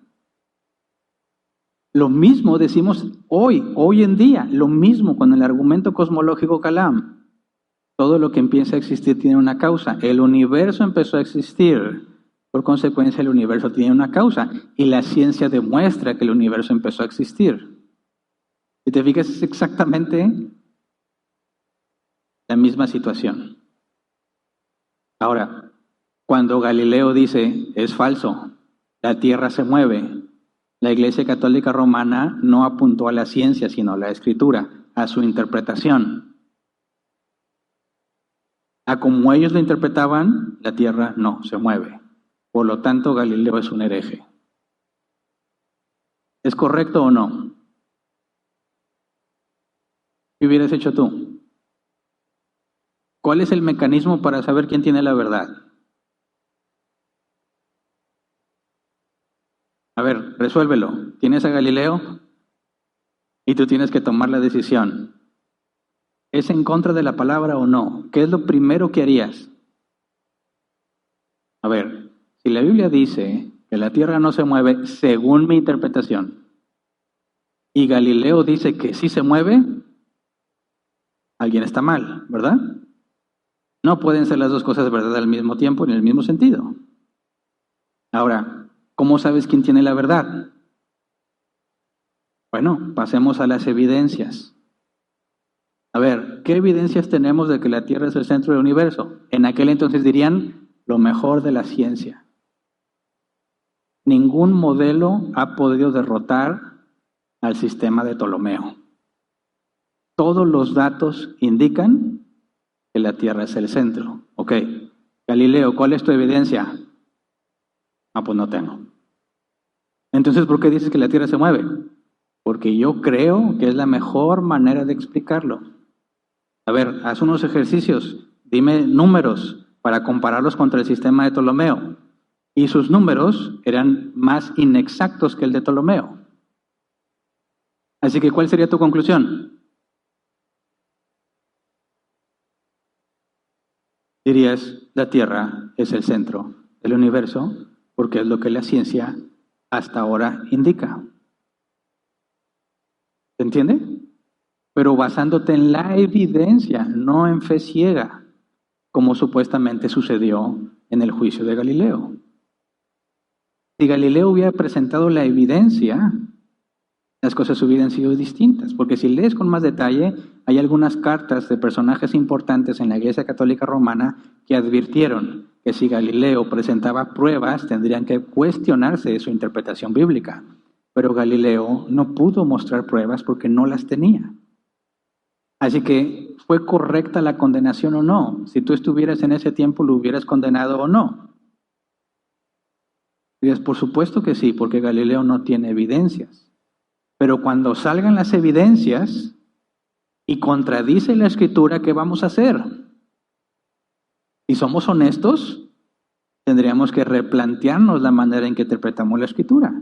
Lo mismo decimos hoy en día, lo mismo con el argumento cosmológico Kalam. Todo lo que empieza a existir tiene una causa. El universo empezó a existir, por consecuencia el universo tiene una causa. Y la ciencia demuestra que el universo empezó a existir. Si te fijas, es exactamente la misma situación. Ahora, cuando Galileo dice, es falso, la Tierra se mueve, la Iglesia Católica Romana no apuntó a la ciencia, sino a la Escritura, a su interpretación. A como ellos lo interpretaban, la Tierra no se mueve. Por lo tanto, Galileo es un hereje. ¿Es correcto o no? ¿Qué hubieras hecho tú? ¿Cuál es el mecanismo para saber quién tiene la verdad? A ver, resuélvelo. Tienes a Galileo y tú tienes que tomar la decisión. ¿Es en contra de la palabra o no? ¿Qué es lo primero que harías? A ver, si la Biblia dice que la tierra no se mueve según mi interpretación y Galileo dice que sí se mueve, alguien está mal, ¿verdad? No pueden ser las dos cosas verdad al mismo tiempo en el mismo sentido. Ahora, ¿cómo sabes quién tiene la verdad? Bueno, pasemos a las evidencias. A ver, ¿qué evidencias tenemos de que la Tierra es el centro del universo? En aquel entonces dirían lo mejor de la ciencia. Ningún modelo ha podido derrotar al sistema de Ptolomeo. Todos los datos indican que la Tierra es el centro. Ok, Galileo, ¿cuál es tu evidencia? Ah, pues no tengo. Entonces, ¿por qué dices que la Tierra se mueve? Porque yo creo que es la mejor manera de explicarlo. A ver, haz unos ejercicios, dime números para compararlos contra el sistema de Ptolomeo. Y sus números eran más inexactos que el de Ptolomeo. Así que, ¿cuál sería tu conclusión? Dirías, la Tierra es el centro del universo, porque es lo que la ciencia hasta ahora indica. ¿Se entiende? Pero basándote en la evidencia, no en fe ciega, como supuestamente sucedió en el juicio de Galileo. Si Galileo hubiera presentado la evidencia, las cosas hubieran sido distintas, porque si lees con más detalle, hay algunas cartas de personajes importantes en la Iglesia Católica Romana que advirtieron que si Galileo presentaba pruebas, tendrían que cuestionarse de su interpretación bíblica. Pero Galileo no pudo mostrar pruebas porque no las tenía. Así que, ¿fue correcta la condenación o no? Si tú estuvieras en ese tiempo, ¿lo hubieras condenado o no? Dirías, por supuesto que sí, porque Galileo no tiene evidencias. Pero cuando salgan las evidencias y contradice la Escritura, ¿qué vamos a hacer? Si somos honestos, tendríamos que replantearnos la manera en que interpretamos la Escritura.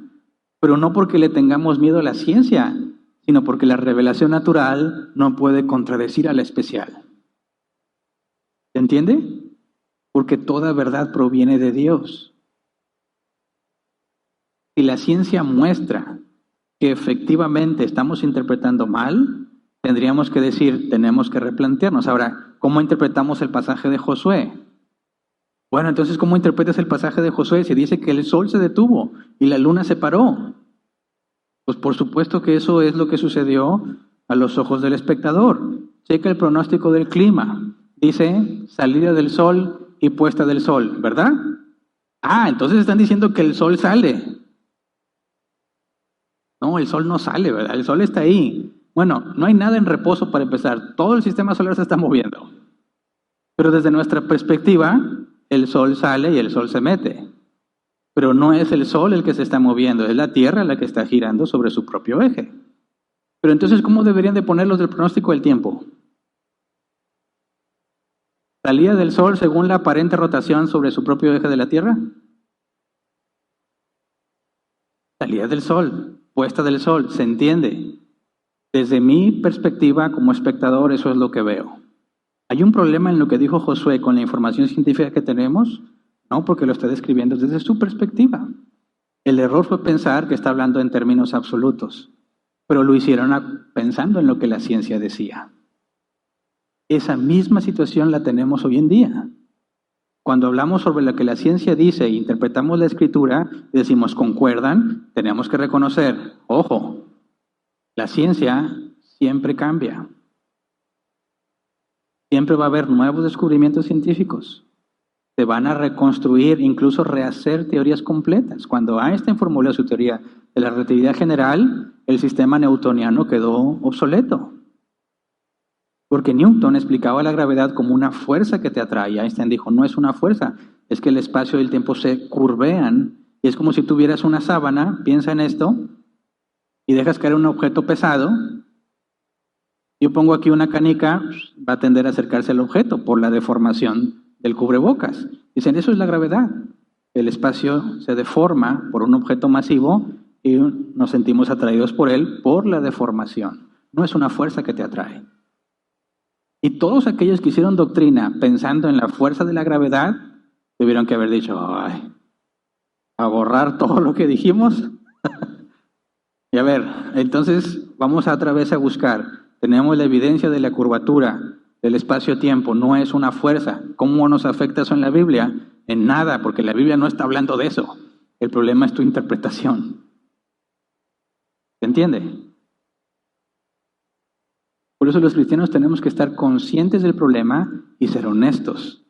Pero no porque le tengamos miedo a la ciencia, sino porque la revelación natural no puede contradecir a la especial. ¿Se entiende? Porque toda verdad proviene de Dios. Si la ciencia muestra que efectivamente estamos interpretando mal, tendríamos que decir, tenemos que replantearnos. Ahora, ¿cómo interpretamos el pasaje de Josué? Bueno, entonces, ¿cómo interpretas el pasaje de Josué si dice que el sol se detuvo y la luna se paró? Pues por supuesto que eso es lo que sucedió a los ojos del espectador. Checa el pronóstico del clima. Dice salida del sol y puesta del sol, ¿verdad? Ah, entonces están diciendo que el sol sale. No, el sol no sale, ¿verdad? El sol está ahí. Bueno, no hay nada en reposo para empezar. Todo el sistema solar se está moviendo. Pero desde nuestra perspectiva, el sol sale y el sol se mete. Pero no es el sol el que se está moviendo, es la Tierra la que está girando sobre su propio eje. Pero entonces, ¿cómo deberían de ponerlos del pronóstico del tiempo? ¿Salida del sol según la aparente rotación sobre su propio eje de la Tierra? Salida del sol, puesta del sol, ¿se entiende? Desde mi perspectiva como espectador, eso es lo que veo. ¿Hay un problema en lo que dijo Josué con la información científica que tenemos? No, porque lo está describiendo desde su perspectiva. El error fue pensar que está hablando en términos absolutos, pero lo hicieron pensando en lo que la ciencia decía. Esa misma situación la tenemos hoy en día. Cuando hablamos sobre lo que la ciencia dice e interpretamos la Escritura, decimos, ¿concuerdan? Tenemos que reconocer, ojo, la ciencia siempre cambia. Siempre va a haber nuevos descubrimientos científicos. Se van a reconstruir, incluso rehacer teorías completas. Cuando Einstein formuló su teoría de la relatividad general, el sistema newtoniano quedó obsoleto. Porque Newton explicaba la gravedad como una fuerza que te atrae. Einstein dijo, no es una fuerza, es que el espacio y el tiempo se curvean. Y es como si tuvieras una sábana, piensa en esto, y dejas caer un objeto pesado, yo pongo aquí una canica, va a tender a acercarse al objeto por la deformación del cubrebocas. Dicen, eso es la gravedad. El espacio se deforma por un objeto masivo y nos sentimos atraídos por él por la deformación. No es una fuerza que te atrae. Y todos aquellos que hicieron doctrina pensando en la fuerza de la gravedad, tuvieron que haber dicho, ay, a borrar todo lo que dijimos. Y a ver, entonces vamos otra vez a buscar. Tenemos la evidencia de la curvatura del espacio-tiempo, no es una fuerza. ¿Cómo nos afecta eso en la Biblia? En nada, porque la Biblia no está hablando de eso. El problema es tu interpretación. ¿Se entiende? Por eso los cristianos tenemos que estar conscientes del problema y ser honestos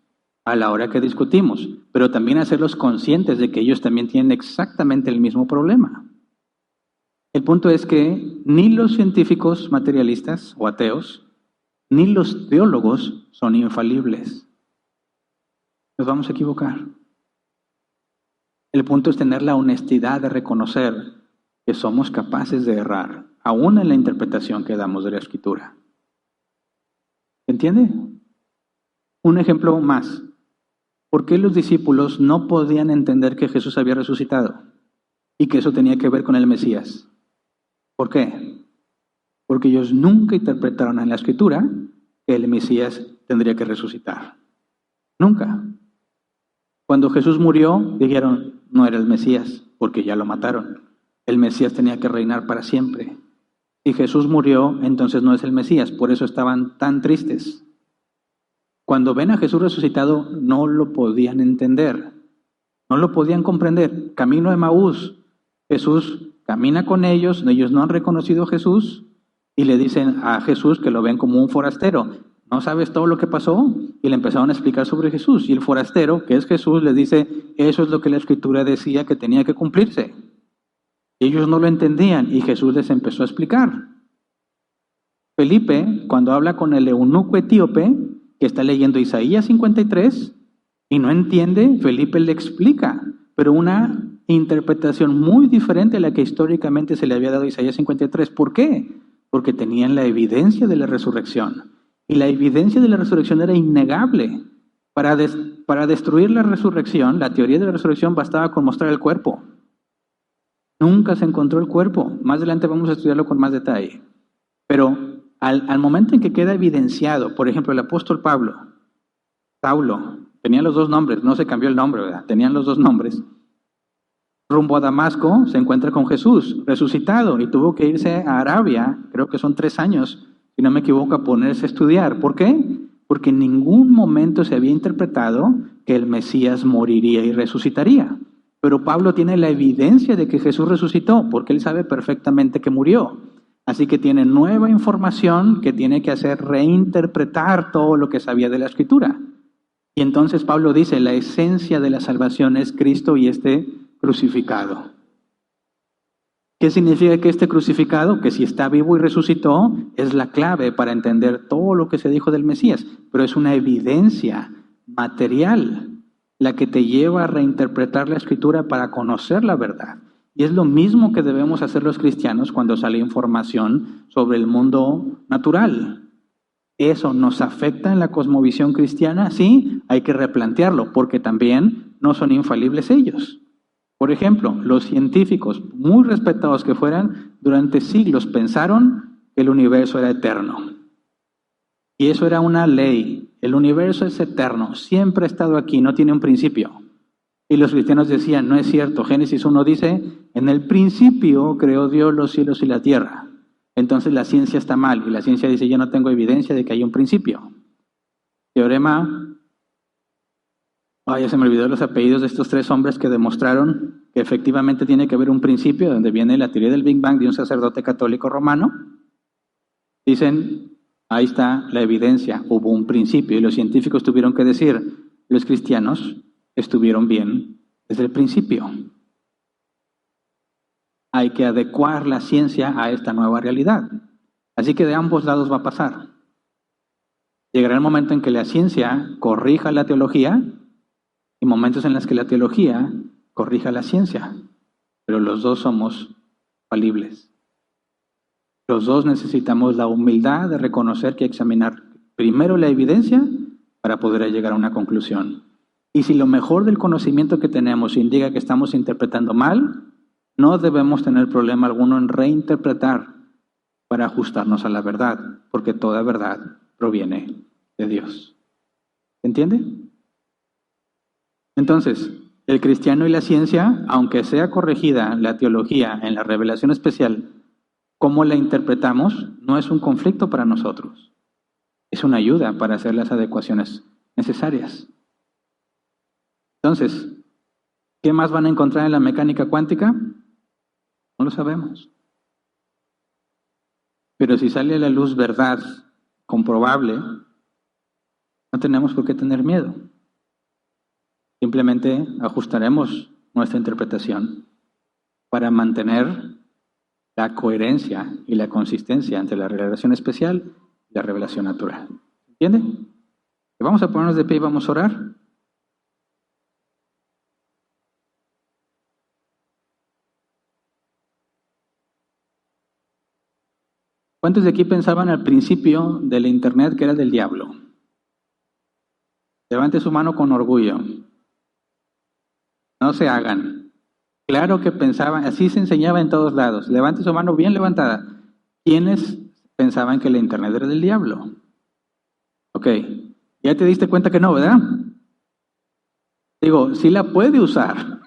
a la hora que discutimos, pero también hacerlos conscientes de que ellos también tienen exactamente el mismo problema. El punto es que ni los científicos materialistas o ateos, ni los teólogos son infalibles. Nos vamos a equivocar. El punto es tener la honestidad de reconocer que somos capaces de errar, aún en la interpretación que damos de la Escritura. ¿Entiende? Un ejemplo más. ¿Por qué los discípulos no podían entender que Jesús había resucitado y que eso tenía que ver con el Mesías? ¿Por qué? Porque ellos nunca interpretaron en la Escritura que el Mesías tendría que resucitar. Nunca. Cuando Jesús murió, dijeron, no era el Mesías, porque ya lo mataron. El Mesías tenía que reinar para siempre. Si Jesús murió, entonces no es el Mesías, por eso estaban tan tristes. Cuando ven a Jesús resucitado, no lo podían entender, no lo podían comprender. Camino de Emaús, Jesús camina con ellos no han reconocido a Jesús y le dicen a Jesús que lo ven como un forastero. ¿No sabes todo lo que pasó? Y le empezaron a explicar sobre Jesús. Y el forastero, que es Jesús, les dice, eso es lo que la Escritura decía que tenía que cumplirse. Y ellos no lo entendían y Jesús les empezó a explicar. Felipe, cuando habla con el eunuco etíope, que está leyendo Isaías 53 y no entiende, Felipe le explica, pero una interpretación muy diferente a la que históricamente se le había dado a Isaías 53. ¿Por qué? Porque tenían la evidencia de la resurrección. Y la evidencia de la resurrección era innegable. Para destruir la resurrección, la teoría de la resurrección bastaba con mostrar el cuerpo. Nunca se encontró el cuerpo. Más adelante vamos a estudiarlo con más detalle. Pero al momento en que queda evidenciado, por ejemplo, el apóstol Pablo, Saulo, tenían los dos nombres, no se cambió el nombre, ¿verdad? Tenían los dos nombres. Rumbo a Damasco se encuentra con Jesús, resucitado, y tuvo que irse a Arabia, creo que son 3 años, si no me equivoco, a ponerse a estudiar. ¿Por qué? Porque en ningún momento se había interpretado que el Mesías moriría y resucitaría. Pero Pablo tiene la evidencia de que Jesús resucitó, porque él sabe perfectamente que murió. Así que tiene nueva información que tiene que hacer reinterpretar todo lo que sabía de la Escritura. Y entonces Pablo dice, la esencia de la salvación es Cristo y este crucificado. ¿Qué significa que este crucificado? Que si está vivo y resucitó, es la clave para entender todo lo que se dijo del Mesías. Pero es una evidencia material la que te lleva a reinterpretar la Escritura para conocer la verdad. Y es lo mismo que debemos hacer los cristianos cuando sale información sobre el mundo natural. ¿Eso nos afecta en la cosmovisión cristiana? Sí, hay que replantearlo, porque también no son infalibles ellos. Por ejemplo, los científicos, muy respetados que fueran, durante siglos pensaron que el universo era eterno. Y eso era una ley. El universo es eterno, siempre ha estado aquí, no tiene un principio. Y los cristianos decían, no es cierto. Génesis 1 dice, en el principio creó Dios los cielos y la tierra. Entonces la ciencia está mal. Y la ciencia dice, yo no tengo evidencia de que haya un principio. Teorema, ya se me olvidó los apellidos de estos 3 hombres que demostraron que efectivamente tiene que haber un principio, donde viene la teoría del Big Bang de un sacerdote católico romano. Dicen, ahí está la evidencia, hubo un principio. Y los científicos tuvieron que decir, los cristianos estuvieron bien desde el principio. Hay que adecuar la ciencia a esta nueva realidad. Así que de ambos lados va a pasar. Llegará el momento en que la ciencia corrija la teología y momentos en los que la teología corrija la ciencia. Pero los dos somos falibles. Los dos necesitamos la humildad de reconocer que hay que examinar primero la evidencia para poder llegar a una conclusión. Y si lo mejor del conocimiento que tenemos indica que estamos interpretando mal, no debemos tener problema alguno en reinterpretar para ajustarnos a la verdad, porque toda verdad proviene de Dios. ¿Se entiende? Entonces, el cristiano y la ciencia, aunque sea corregida la teología en la revelación especial, cómo la interpretamos no es un conflicto para nosotros. Es una ayuda para hacer las adecuaciones necesarias. Entonces, ¿qué más van a encontrar en la mecánica cuántica? No lo sabemos. Pero si sale a la luz verdad comprobable, no tenemos por qué tener miedo. Simplemente ajustaremos nuestra interpretación para mantener la coherencia y la consistencia entre la revelación especial y la revelación natural. ¿Entiende? Vamos a ponernos de pie y vamos a orar. ¿Cuántos de aquí pensaban al principio del Internet que era del diablo? Levante su mano con orgullo. No se hagan. Claro que pensaban, así se enseñaba en todos lados. Levante su mano bien levantada. ¿Quiénes pensaban que el Internet era del diablo? Ok, ya te diste cuenta que no, ¿verdad? Digo, sí la puede usar,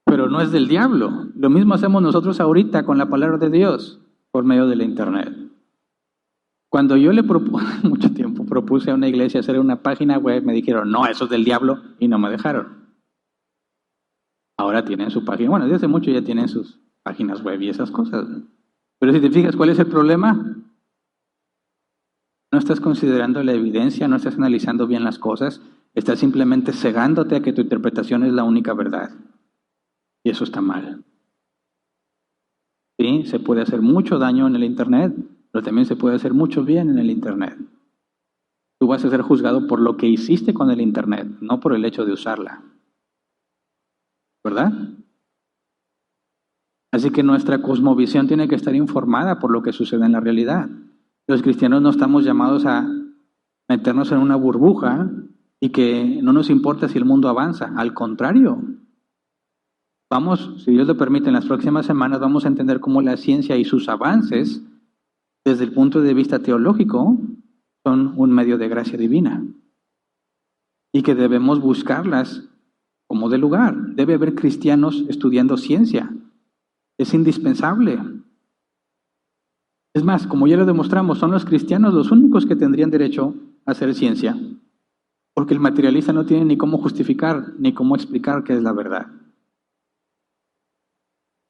pero no es del diablo. Lo mismo hacemos nosotros ahorita con la palabra de Dios por medio de la Internet. Cuando yo le mucho tiempo propuse a una iglesia hacer una página web, me dijeron, no, eso es del diablo, y no me dejaron. Ahora tienen su página, bueno, desde hace mucho ya tienen sus páginas web y esas cosas. Pero si te fijas, ¿cuál es el problema? No estás considerando la evidencia, no estás analizando bien las cosas, estás simplemente cegándote a que tu interpretación es la única verdad. Y eso está mal. Sí, se puede hacer mucho daño en el Internet, pero también se puede hacer mucho bien en el Internet. Tú vas a ser juzgado por lo que hiciste con el Internet, no por el hecho de usarla. ¿Verdad? Así que nuestra cosmovisión tiene que estar informada por lo que sucede en la realidad. Los cristianos no estamos llamados a meternos en una burbuja y que no nos importa si el mundo avanza. Al contrario, vamos, si Dios lo permite, en las próximas semanas vamos a entender cómo la ciencia y sus avances, desde el punto de vista teológico, son un medio de gracia divina. Y que debemos buscarlas como de lugar. Debe haber cristianos estudiando ciencia. Es indispensable. Es más, como ya lo demostramos, son los cristianos los únicos que tendrían derecho a hacer ciencia, porque el materialista no tiene ni cómo justificar, ni cómo explicar qué es la verdad.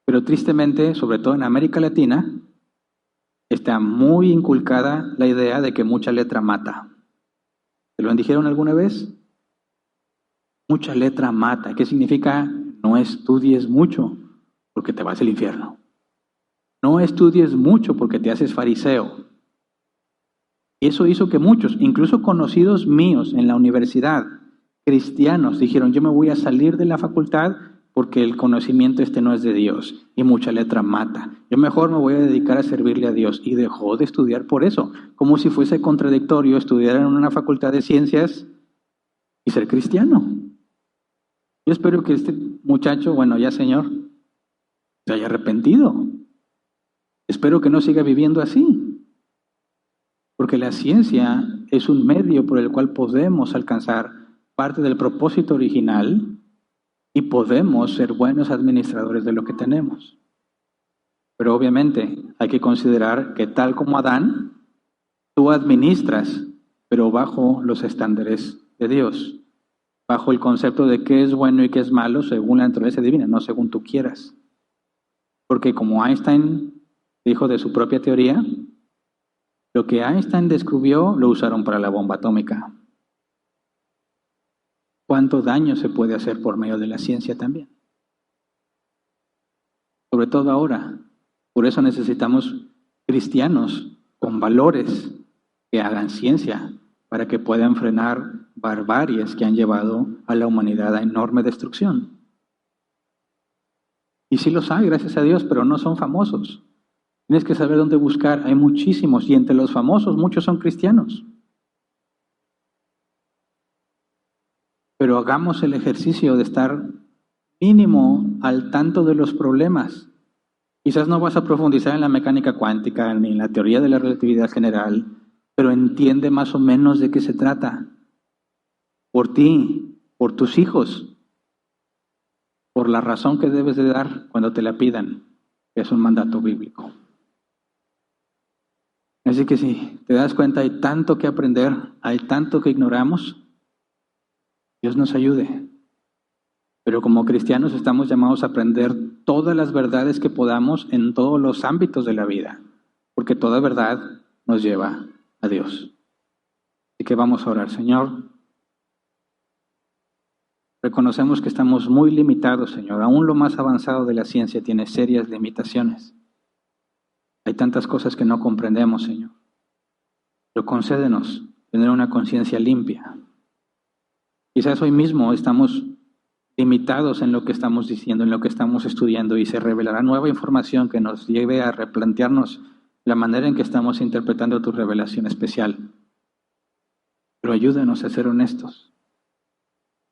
Pero tristemente, sobre todo en América Latina, está muy inculcada la idea de que mucha letra mata. ¿Se lo dijeron alguna vez? Mucha letra mata. ¿Qué significa? No estudies mucho, porque te vas al infierno. No estudies mucho porque te haces fariseo. Y eso hizo que muchos, incluso conocidos míos en la universidad, cristianos, dijeron, yo me voy a salir de la facultad porque el conocimiento no es de Dios y mucha letra mata. Yo mejor me voy a dedicar a servirle a Dios. Y dejó de estudiar por eso, como si fuese contradictorio estudiar en una facultad de ciencias y ser cristiano. Yo espero que este muchacho, bueno, ya señor, se haya arrepentido. Espero que no siga viviendo así, porque la ciencia es un medio por el cual podemos alcanzar parte del propósito original y podemos ser buenos administradores de lo que tenemos. Pero obviamente hay que considerar que tal como Adán, tú administras, pero bajo los estándares de Dios, bajo el concepto de qué es bueno y qué es malo según la naturaleza divina, no según tú quieras. Porque como Einstein dijo de su propia teoría, lo que Einstein descubrió lo usaron para la bomba atómica. ¿Cuánto daño se puede hacer por medio de la ciencia también? Sobre todo ahora. Por eso necesitamos cristianos con valores que hagan ciencia para que puedan frenar barbaries que han llevado a la humanidad a enorme destrucción. Y sí los hay, gracias a Dios, pero no son famosos. Tienes que saber dónde buscar. Hay muchísimos, y entre los famosos muchos son cristianos. Pero hagamos el ejercicio de estar mínimo al tanto de los problemas. Quizás no vas a profundizar en la mecánica cuántica ni en la teoría de la relatividad general, pero entiende más o menos de qué se trata. Por ti, por tus hijos, por la razón que debes de dar cuando te la pidan, que es un mandato bíblico. Así que si te das cuenta, hay tanto que aprender, hay tanto que ignoramos. Dios nos ayude. Pero como cristianos estamos llamados a aprender todas las verdades que podamos en todos los ámbitos de la vida, porque toda verdad nos lleva a Dios. Así que vamos a orar. Señor, reconocemos que estamos muy limitados, Señor. Aún lo más avanzado de la ciencia tiene serias limitaciones. Hay tantas cosas que no comprendemos, Señor. Pero concédenos tener una conciencia limpia. Quizás hoy mismo estamos limitados en lo que estamos diciendo, en lo que estamos estudiando, y se revelará nueva información que nos lleve a replantearnos la manera en que estamos interpretando tu revelación especial. Pero ayúdanos a ser honestos,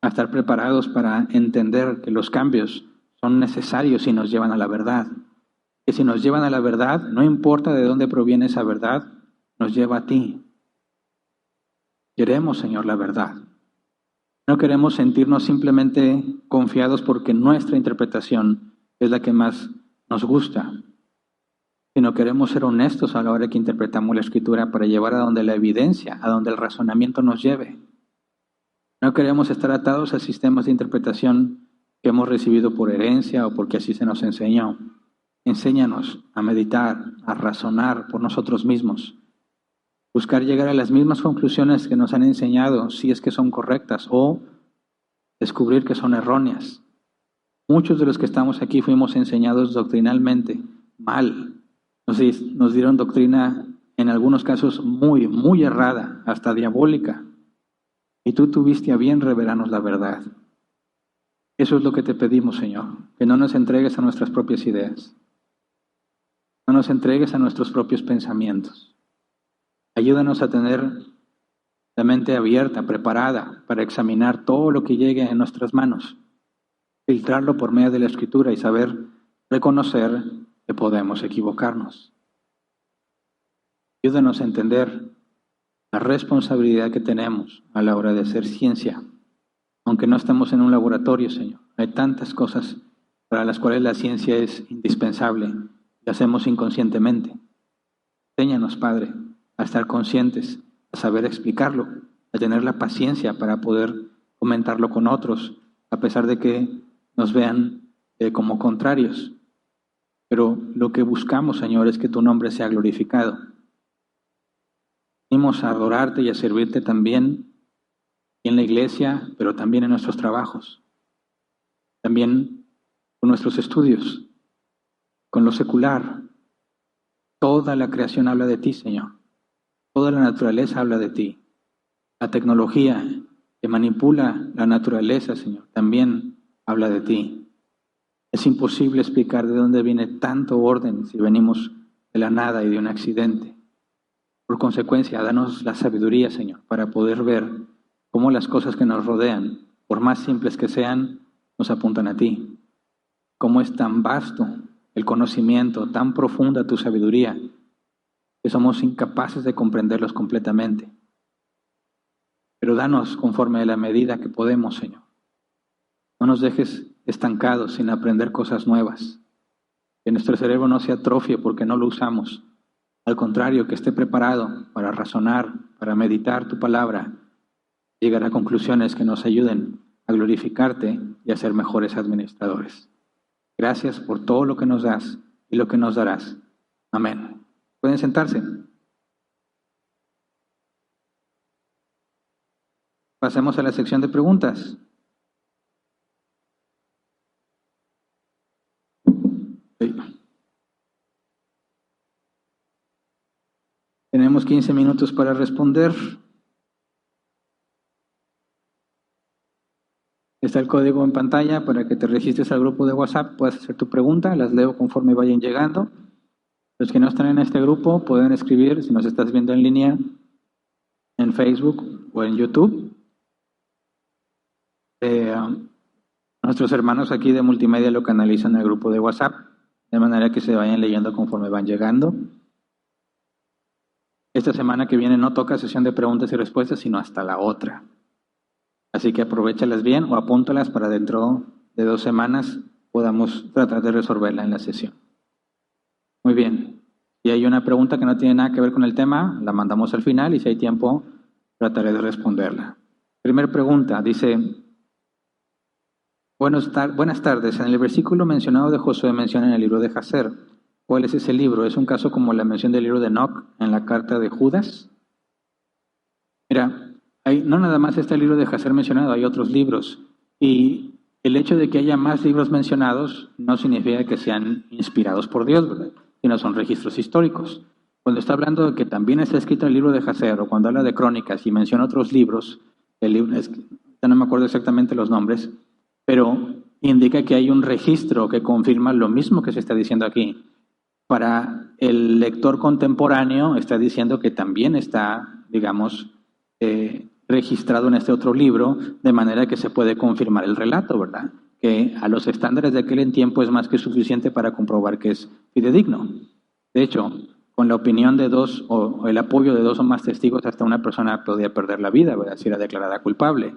a estar preparados para entender que los cambios son necesarios y nos llevan a la verdad. Que si nos llevan a la verdad, no importa de dónde proviene esa verdad, nos lleva a ti. Queremos, Señor, la verdad. No queremos sentirnos simplemente confiados porque nuestra interpretación es la que más nos gusta, sino queremos ser honestos a la hora que interpretamos la Escritura para llevar a donde la evidencia, a donde el razonamiento nos lleve. No queremos estar atados a sistemas de interpretación que hemos recibido por herencia o porque así se nos enseñó. Enséñanos a meditar, a razonar por nosotros mismos, buscar llegar a las mismas conclusiones que nos han enseñado, si es que son correctas, o descubrir que son erróneas. Muchos de los que estamos aquí fuimos enseñados doctrinalmente mal. Nos dieron doctrina, en algunos casos, muy, muy errada, hasta diabólica. Y tú tuviste a bien revelarnos la verdad. Eso es lo que te pedimos, Señor, que no nos entregues a nuestras propias ideas. No nos entregues a nuestros propios pensamientos. Ayúdanos a tener la mente abierta, preparada para examinar todo lo que llegue en nuestras manos, filtrarlo por medio de la Escritura y saber reconocer que podemos equivocarnos. Ayúdanos a entender la responsabilidad que tenemos a la hora de hacer ciencia, aunque no estamos en un laboratorio, Señor. Hay tantas cosas para las cuales la ciencia es indispensable y hacemos inconscientemente. Enséñanos, Padre, a estar conscientes, a saber explicarlo, a tener la paciencia para poder comentarlo con otros, a pesar de que nos vean como contrarios. Pero lo que buscamos, Señor, es que tu nombre sea glorificado. Venimos a adorarte y a servirte también en la iglesia, pero también en nuestros trabajos, también con nuestros estudios, con lo secular. Toda la creación habla de ti, Señor. Toda la naturaleza habla de ti. La tecnología que manipula la naturaleza, Señor, también habla de ti. Es imposible explicar de dónde viene tanto orden si venimos de la nada y de un accidente. Por consecuencia, danos la sabiduría, Señor, para poder ver cómo las cosas que nos rodean, por más simples que sean, nos apuntan a ti. Cómo es tan vasto el conocimiento, tan profunda tu sabiduría, que somos incapaces de comprenderlos completamente. Pero danos conforme a la medida que podemos, Señor. No nos dejes estancados sin aprender cosas nuevas. Que nuestro cerebro no se atrofie porque no lo usamos. Al contrario, que esté preparado para razonar, para meditar tu palabra, llegar a conclusiones que nos ayuden a glorificarte y a ser mejores administradores. Gracias por todo lo que nos das y lo que nos darás. Amén. Pueden sentarse. Pasemos a la sección de preguntas. Tenemos 15 minutos para responder. Está el código en pantalla para que te registres al grupo de WhatsApp. Puedes hacer tu pregunta, las leo conforme vayan llegando. Los que no están en este grupo pueden escribir, si nos estás viendo en línea, en Facebook o en YouTube. Nuestros hermanos aquí de multimedia lo canalizan en el grupo de WhatsApp, de manera que se vayan leyendo conforme van llegando. Esta semana que viene no toca sesión de preguntas y respuestas, sino hasta la otra. Así que aprovéchalas bien o apúntalas para dentro de 2 semanas podamos tratar de resolverla en la sesión. Muy bien. Si hay una pregunta que no tiene nada que ver con el tema, la mandamos al final y si hay tiempo, trataré de responderla. Primera pregunta, dice: buenas tardes. En el versículo mencionado de Josué menciona en el libro de Jacer. ¿Cuál es ese libro? ¿Es un caso como la mención del libro de Enoc en la carta de Judas? Mira, no nada más está el libro de Jacer mencionado, hay otros libros. Y el hecho de que haya más libros mencionados no significa que sean inspirados por Dios, ¿verdad? Sino son registros históricos. Cuando está hablando de que también está escrito el libro de Jacer, o cuando habla de crónicas y menciona otros libros, no me acuerdo exactamente los nombres, pero indica que hay un registro que confirma lo mismo que se está diciendo aquí. Para el lector contemporáneo está diciendo que también está, digamos, registrado en este otro libro, de manera que se puede confirmar el relato, ¿verdad? Que a los estándares de aquel tiempo es más que suficiente para comprobar que es fidedigno. De hecho, con la opinión de 2 o el apoyo de 2 o más testigos, hasta una persona podía perder la vida, ¿verdad? Si era declarada culpable.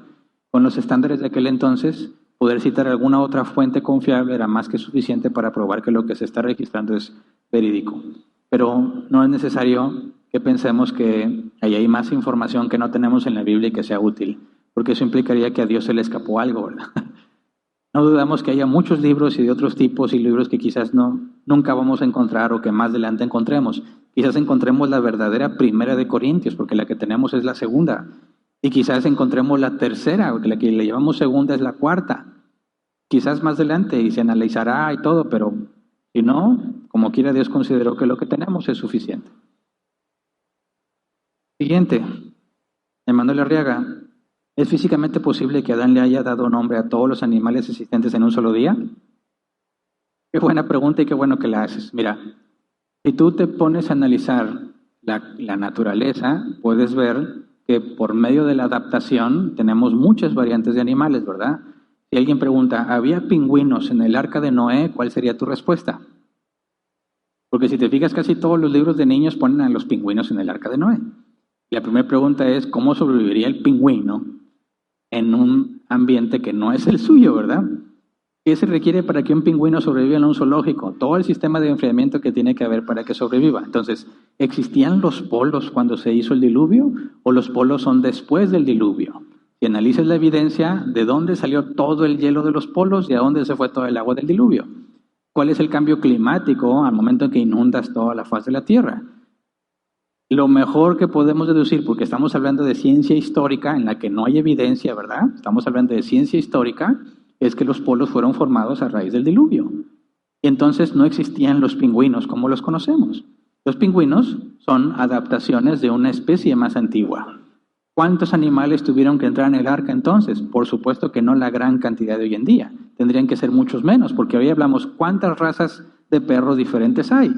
Con los estándares de aquel entonces, poder citar alguna otra fuente confiable era más que suficiente para probar que lo que se está registrando es verídico. Pero no es necesario que pensemos que ahí hay más información que no tenemos en la Biblia y que sea útil, porque eso implicaría que a Dios se le escapó algo, ¿verdad? No dudamos que haya muchos libros y de otros tipos y libros que quizás nunca vamos a encontrar o que más adelante encontremos. Quizás encontremos la verdadera primera de Corintios, porque la que tenemos es la segunda. Y quizás encontremos la tercera, porque la que le llamamos segunda es la cuarta. Quizás más adelante y se analizará y todo, pero si no, como quiera Dios consideró que lo que tenemos es suficiente. Siguiente, Emanuel Arriaga. ¿Es físicamente posible que Adán le haya dado nombre a todos los animales existentes en un solo día? Qué buena pregunta y qué bueno que la haces. Mira, si tú te pones a analizar la naturaleza, puedes ver que por medio de la adaptación tenemos muchas variantes de animales, ¿verdad? Si alguien pregunta, ¿había pingüinos en el arca de Noé? ¿Cuál sería tu respuesta? Porque si te fijas, casi todos los libros de niños ponen a los pingüinos en el arca de Noé. La primera pregunta es, ¿cómo sobreviviría el pingüino en un ambiente que no es el suyo, verdad? ¿Qué se requiere para que un pingüino sobreviva en un zoológico? Todo el sistema de enfriamiento que tiene que haber para que sobreviva. Entonces, ¿existían los polos cuando se hizo el diluvio o los polos son después del diluvio? Si analizas la evidencia, ¿de dónde salió todo el hielo de los polos y a dónde se fue todo el agua del diluvio? ¿Cuál es el cambio climático al momento en que inundas toda la faz de la Tierra? Lo mejor que podemos deducir, porque estamos hablando de ciencia histórica en la que no hay evidencia, ¿verdad? Estamos hablando de ciencia histórica, es que los polos fueron formados a raíz del diluvio. Y entonces no existían los pingüinos como los conocemos. Los pingüinos son adaptaciones de una especie más antigua. ¿Cuántos animales tuvieron que entrar en el arca entonces? Por supuesto que no la gran cantidad de hoy en día. Tendrían que ser muchos menos, porque hoy hablamos cuántas razas de perros diferentes hay.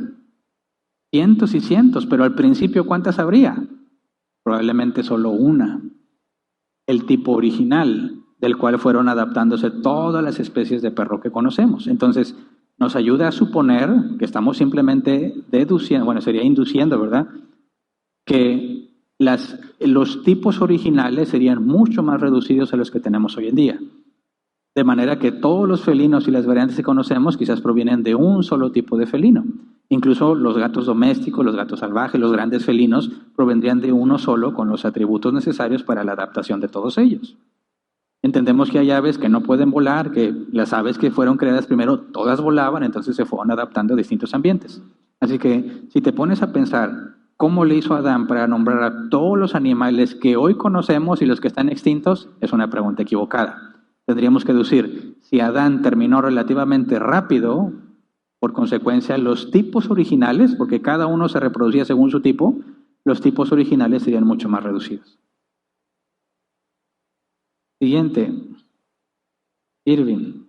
Cientos y cientos, pero al principio ¿cuántas habría? Probablemente solo una. El tipo original, del cual fueron adaptándose todas las especies de perro que conocemos. Entonces, nos ayuda a suponer que estamos simplemente deduciendo, bueno, sería induciendo, ¿verdad? Que los tipos originales serían mucho más reducidos a los que tenemos hoy en día. De manera que todos los felinos y las variantes que conocemos quizás provienen de un solo tipo de felino. Incluso los gatos domésticos, los gatos salvajes, los grandes felinos provendrían de uno solo con los atributos necesarios para la adaptación de todos ellos. Entendemos que hay aves que no pueden volar, que las aves que fueron creadas primero todas volaban, entonces se fueron adaptando a distintos ambientes. Así que si te pones a pensar cómo le hizo Adán para nombrar a todos los animales que hoy conocemos y los que están extintos, es una pregunta equivocada. Tendríamos que deducir, si Adán terminó relativamente rápido, por consecuencia los tipos originales, porque cada uno se reproducía según su tipo, los tipos originales serían mucho más reducidos. Siguiente, Irving.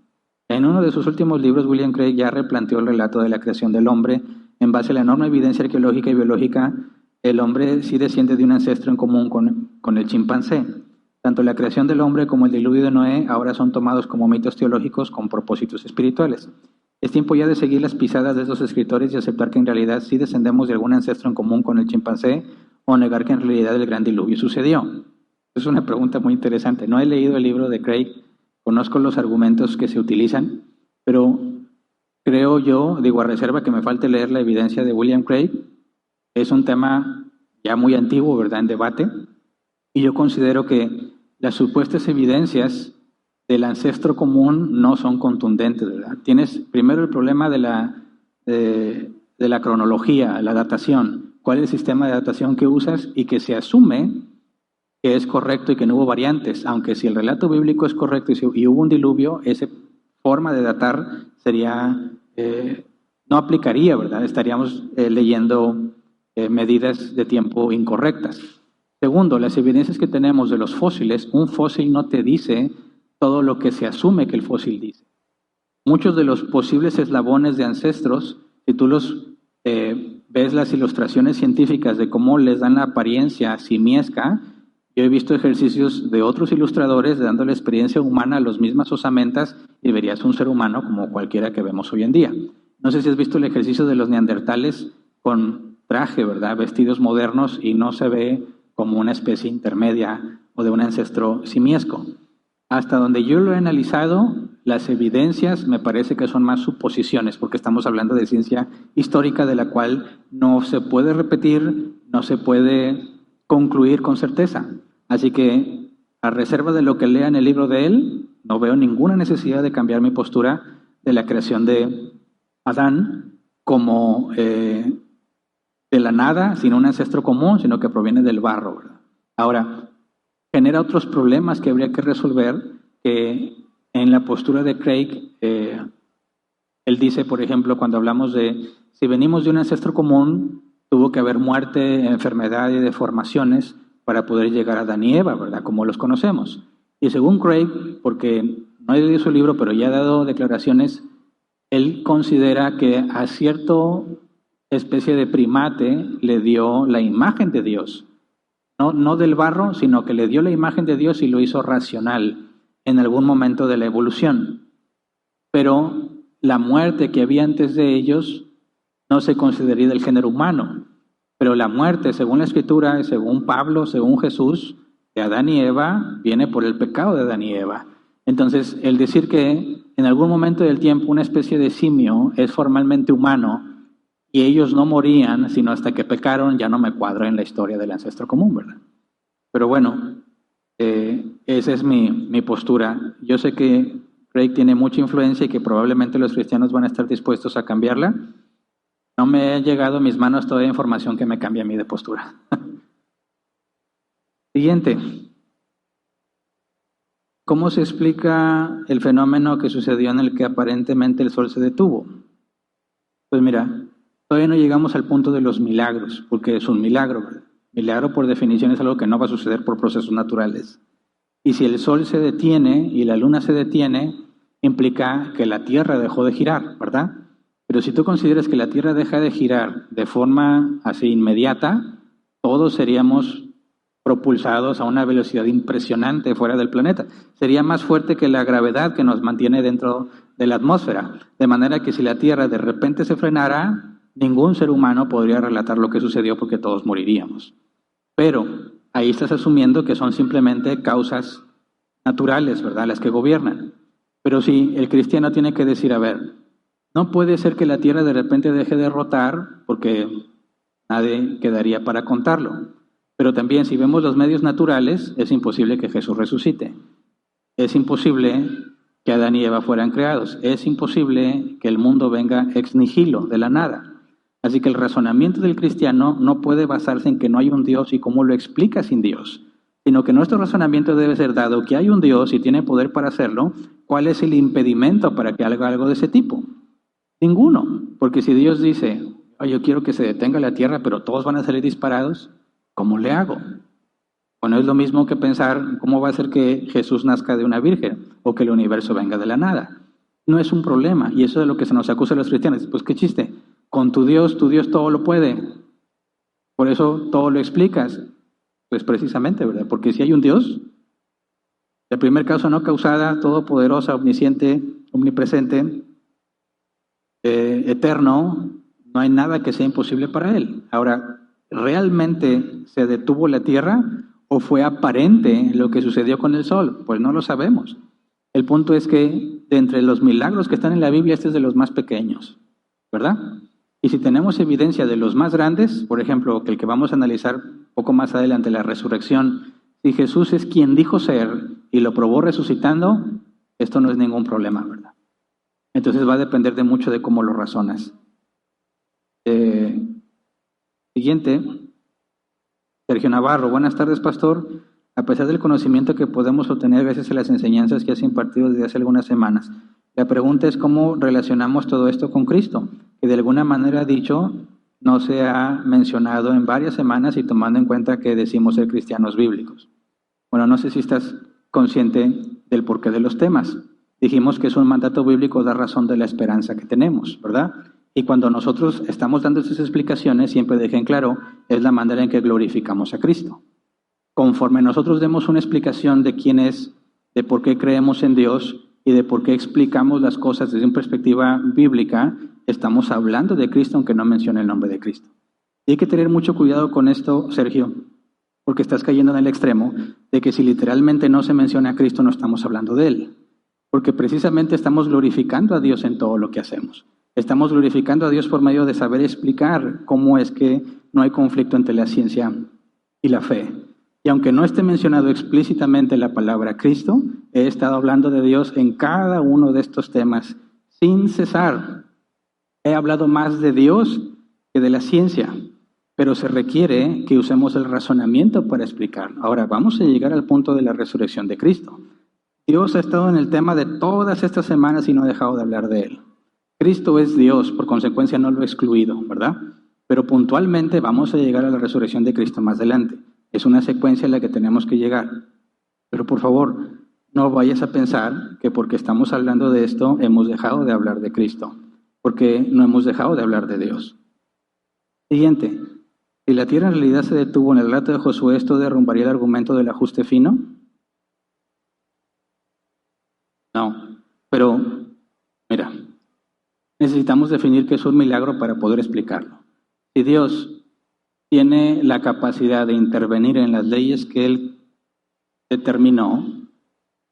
En uno de sus últimos libros, William Craig ya replanteó el relato de la creación del hombre en base a la enorme evidencia arqueológica y biológica, el hombre sí desciende de un ancestro en común con el chimpancé. Tanto la creación del hombre como el diluvio de Noé ahora son tomados como mitos teológicos con propósitos espirituales. Es tiempo ya de seguir las pisadas de estos escritores y aceptar que en realidad sí descendemos de algún ancestro en común con el chimpancé, o negar que en realidad el gran diluvio sucedió. Es una pregunta muy interesante. No he leído el libro de Craig, conozco los argumentos que se utilizan, pero creo yo, digo a reserva que me falte leer la evidencia de William Craig, es un tema ya muy antiguo, ¿verdad?, en debate, y yo considero que las supuestas evidencias del ancestro común no son contundentes, ¿verdad? Tienes primero el problema de la cronología, la datación. ¿Cuál es el sistema de datación que usas? Y que se asume que es correcto y que no hubo variantes, aunque si el relato bíblico es correcto y hubo un diluvio, esa forma de datar sería, no aplicaría, ¿verdad? Estaríamos leyendo medidas de tiempo incorrectas. Segundo, las evidencias que tenemos de los fósiles, un fósil no te dice todo lo que se asume que el fósil dice. Muchos de los posibles eslabones de ancestros, si tú los ves las ilustraciones científicas de cómo les dan la apariencia simiesca, yo he visto ejercicios de otros ilustradores dando la experiencia humana a las mismas osamentas y verías un ser humano como cualquiera que vemos hoy en día. No sé si has visto el ejercicio de los neandertales con traje, ¿verdad?, vestidos modernos, y no se ve como una especie intermedia o de un ancestro simiesco. Hasta donde yo lo he analizado, las evidencias me parece que son más suposiciones, porque estamos hablando de ciencia histórica de la cual no se puede repetir, no se puede concluir con certeza. Así que, a reserva de lo que lea en el libro de él, no veo ninguna necesidad de cambiar mi postura de la creación de Adán como de la nada, sin un ancestro común, sino que proviene del barro, ¿verdad? Ahora, genera otros problemas que habría que resolver, que en la postura de Craig, él dice, por ejemplo, cuando hablamos de si venimos de un ancestro común, tuvo que haber muerte, enfermedad y deformaciones para poder llegar a Adán y Eva, ¿verdad?, como los conocemos. Y según Craig, porque no he leído su libro, pero ya ha dado declaraciones, él considera que a cierta especie de primate le dio la imagen de Dios. No del barro, sino que le dio la imagen de Dios y lo hizo racional en algún momento de la evolución. Pero la muerte que había antes de ellos no se consideraría del género humano. Pero la muerte, según la Escritura, según Pablo, según Jesús, de Adán y Eva, viene por el pecado de Adán y Eva. Entonces, el decir que en algún momento del tiempo una especie de simio es formalmente humano y ellos no morían sino hasta que pecaron, ya no me cuadra en la historia del ancestro común, ¿verdad? Pero bueno, esa es mi postura. Yo sé que Craig tiene mucha influencia y que probablemente los cristianos van a estar dispuestos a cambiarla. No me ha llegado a mis manos toda información que me cambie a mí de postura. Siguiente. ¿Cómo se explica el fenómeno que sucedió en el que aparentemente el sol se detuvo? Pues mira, todavía no llegamos al punto de los milagros, porque es un milagro, ¿verdad? Milagro por definición es algo que no va a suceder por procesos naturales. Y si el sol se detiene y la luna se detiene, implica que la Tierra dejó de girar, ¿verdad? Pero si tú consideras que la Tierra deja de girar de forma así inmediata, todos seríamos propulsados a una velocidad impresionante fuera del planeta. Sería más fuerte que la gravedad que nos mantiene dentro de la atmósfera. De manera que si la Tierra de repente se frenara, ningún ser humano podría relatar lo que sucedió porque todos moriríamos. Pero ahí estás asumiendo que son simplemente causas naturales, ¿verdad?, las que gobiernan. Pero sí, el cristiano tiene que decir, a ver, no puede ser que la Tierra de repente deje de rotar porque nadie quedaría para contarlo. Pero también si vemos los medios naturales, es imposible que Jesús resucite. Es imposible que Adán y Eva fueran creados. Es imposible que el mundo venga ex nihilo, de la nada. Así que el razonamiento del cristiano no puede basarse en que no hay un Dios y cómo lo explica sin Dios, sino que nuestro razonamiento debe ser, dado que hay un Dios y tiene poder para hacerlo, ¿cuál es el impedimento para que haga algo de ese tipo? Ninguno, porque si Dios dice, oh, yo quiero que se detenga la Tierra, pero todos van a salir disparados, ¿cómo le hago? Bueno, es lo mismo que pensar cómo va a ser que Jesús nazca de una virgen o que el universo venga de la nada. No es un problema, y eso es de lo que se nos acusa a los cristianos. Pues qué chiste, Con tu Dios todo lo puede. Por eso todo lo explicas. Pues precisamente, ¿verdad? Porque si hay un Dios, el primer causa no causada, todopoderosa, omnisciente, omnipresente, eterno, no hay nada que sea imposible para él. Ahora, ¿realmente se detuvo la tierra o fue aparente lo que sucedió con el sol? Pues no lo sabemos. El punto es que de entre los milagros que están en la Biblia, este es de los más pequeños, ¿verdad? Y si tenemos evidencia de los más grandes, por ejemplo, que el que vamos a analizar poco más adelante, la resurrección, si Jesús es quien dijo ser y lo probó resucitando, esto no es ningún problema, ¿verdad? Entonces va a depender de mucho de cómo lo razonas. Siguiente, Sergio Navarro. Buenas tardes, pastor. A pesar del conocimiento que podemos obtener gracias a las enseñanzas que has impartido desde hace algunas semanas, la pregunta es cómo relacionamos todo esto con Cristo, que de alguna manera dicho no se ha mencionado en varias semanas y tomando en cuenta que decimos ser cristianos bíblicos. Bueno, no sé si estás consciente del porqué de los temas. Dijimos que es un mandato bíblico dar razón de la esperanza que tenemos, ¿verdad? Y cuando nosotros estamos dando esas explicaciones, siempre dejen claro, es la manera en que glorificamos a Cristo. Conforme nosotros demos una explicación de quién es, de por qué creemos en Dios y de por qué explicamos las cosas desde una perspectiva bíblica, estamos hablando de Cristo aunque no mencione el nombre de Cristo. Y hay que tener mucho cuidado con esto, Sergio, porque estás cayendo en el extremo de que si literalmente no se menciona a Cristo no estamos hablando de Él. Porque precisamente estamos glorificando a Dios en todo lo que hacemos. Estamos glorificando a Dios por medio de saber explicar cómo es que no hay conflicto entre la ciencia y la fe. Y aunque no esté mencionado explícitamente la palabra Cristo, he estado hablando de Dios en cada uno de estos temas sin cesar. He hablado más de Dios que de la ciencia, pero se requiere que usemos el razonamiento para explicarlo. Ahora, vamos a llegar al punto de la resurrección de Cristo. Dios ha estado en el tema de todas estas semanas y no ha dejado de hablar de Él. Cristo es Dios, por consecuencia no lo he excluido, ¿verdad? Pero puntualmente vamos a llegar a la resurrección de Cristo más adelante. Es una secuencia en la que tenemos que llegar. Pero por favor, no vayas a pensar que porque estamos hablando de esto hemos dejado de hablar de Cristo, porque no hemos dejado de hablar de Dios. Siguiente. Si la tierra en realidad se detuvo en el relato de Josué, ¿esto derrumbaría el argumento del ajuste fino? No, pero mira, necesitamos definir qué es un milagro para poder explicarlo. Si Dios tiene la capacidad de intervenir en las leyes que Él determinó,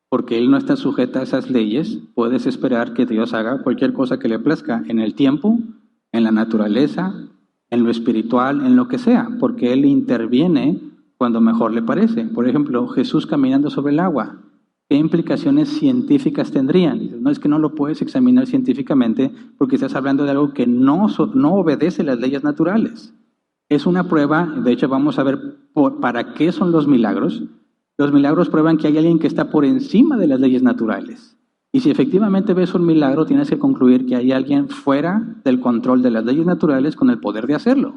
porque Él no está sujeto a esas leyes, puedes esperar que Dios haga cualquier cosa que le plazca en el tiempo, en la naturaleza, en lo espiritual, en lo que sea, porque Él interviene cuando mejor le parece. Por ejemplo, Jesús caminando sobre el agua. ¿Qué implicaciones científicas tendrían? No es que no lo puedes examinar científicamente porque estás hablando de algo que no obedece las leyes naturales. Es una prueba, de hecho vamos a ver para qué son los milagros. Los milagros prueban que hay alguien que está por encima de las leyes naturales. Y si efectivamente ves un milagro, tienes que concluir que hay alguien fuera del control de las leyes naturales con el poder de hacerlo.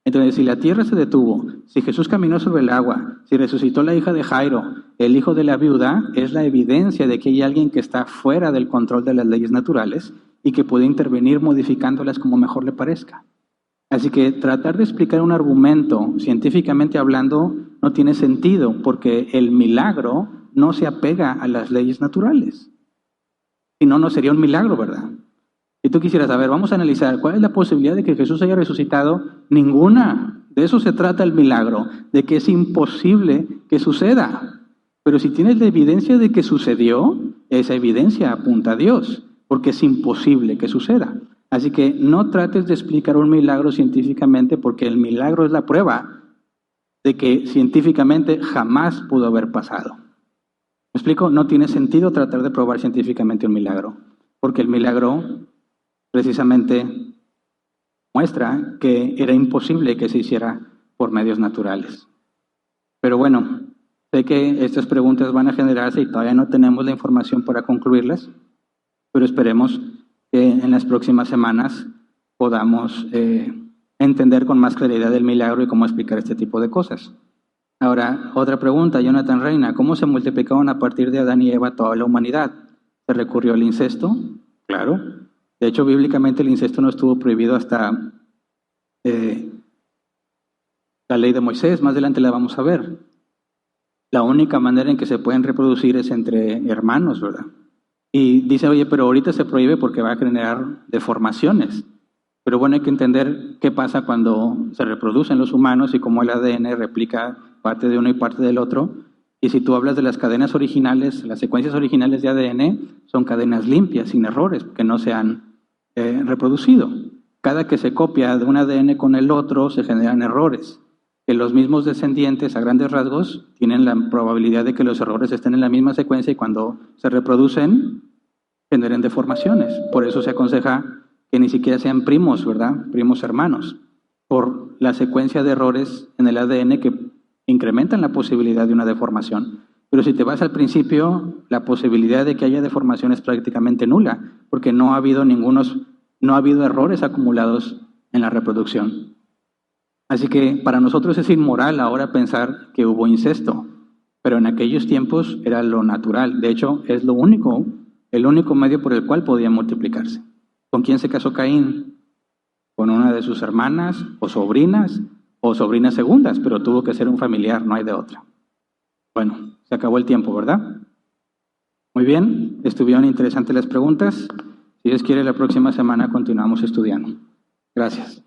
Entonces, si la tierra se detuvo, si Jesús caminó sobre el agua, si resucitó la hija de Jairo, el hijo de la viuda, es la evidencia de que hay alguien que está fuera del control de las leyes naturales y que puede intervenir modificándolas como mejor le parezca. Así que tratar de explicar un argumento científicamente hablando no tiene sentido porque el milagro no se apega a las leyes naturales. Si no, no sería un milagro, ¿verdad? Si tú quisieras saber, vamos a analizar, ¿cuál es la posibilidad de que Jesús haya resucitado? Ninguna. De eso se trata el milagro, de que es imposible que suceda. Pero si tienes la evidencia de que sucedió, esa evidencia apunta a Dios, porque es imposible que suceda. Así que no trates de explicar un milagro científicamente, porque el milagro es la prueba de que científicamente jamás pudo haber pasado. ¿Me explico? No tiene sentido tratar de probar científicamente un milagro, porque el milagro precisamente muestra que era imposible que se hiciera por medios naturales. Pero bueno, sé que estas preguntas van a generarse y todavía no tenemos la información para concluirlas, pero esperemos que en las próximas semanas podamos entender con más claridad el milagro y cómo explicar este tipo de cosas. Ahora, otra pregunta, Jonathan Reina, ¿cómo se multiplicaron a partir de Adán y Eva toda la humanidad? ¿Se recurrió al incesto? Claro. De hecho, bíblicamente el incesto no estuvo prohibido hasta la ley de Moisés, más adelante la vamos a ver. La única manera en que se pueden reproducir es entre hermanos, ¿verdad? Y dice, oye, pero ahorita se prohíbe porque va a generar deformaciones. Pero bueno, hay que entender qué pasa cuando se reproducen los humanos y cómo el ADN replica parte de uno y parte del otro. Y si tú hablas de las cadenas originales, las secuencias originales de ADN son cadenas limpias, sin errores, que no se han reproducido. Cada que se copia de un ADN con el otro, se generan errores. Que los mismos descendientes, a grandes rasgos, tienen la probabilidad de que los errores estén en la misma secuencia y cuando se reproducen, generen deformaciones. Por eso se aconseja que ni siquiera sean primos, ¿verdad? Primos hermanos, por la secuencia de errores en el ADN que incrementan la posibilidad de una deformación. Pero si te vas al principio, la posibilidad de que haya deformación es prácticamente nula, porque no ha habido errores acumulados en la reproducción. Así que para nosotros es inmoral ahora pensar que hubo incesto, pero en aquellos tiempos era lo natural. De hecho, es el único medio por el cual podía multiplicarse. ¿Con quién se casó Caín? Con una de sus hermanas o sobrinas segundas, pero tuvo que ser un familiar, no hay de otra. Bueno, se acabó el tiempo, ¿verdad? Muy bien, estuvieron interesantes las preguntas. Si Dios quiere, la próxima semana continuamos estudiando. Gracias.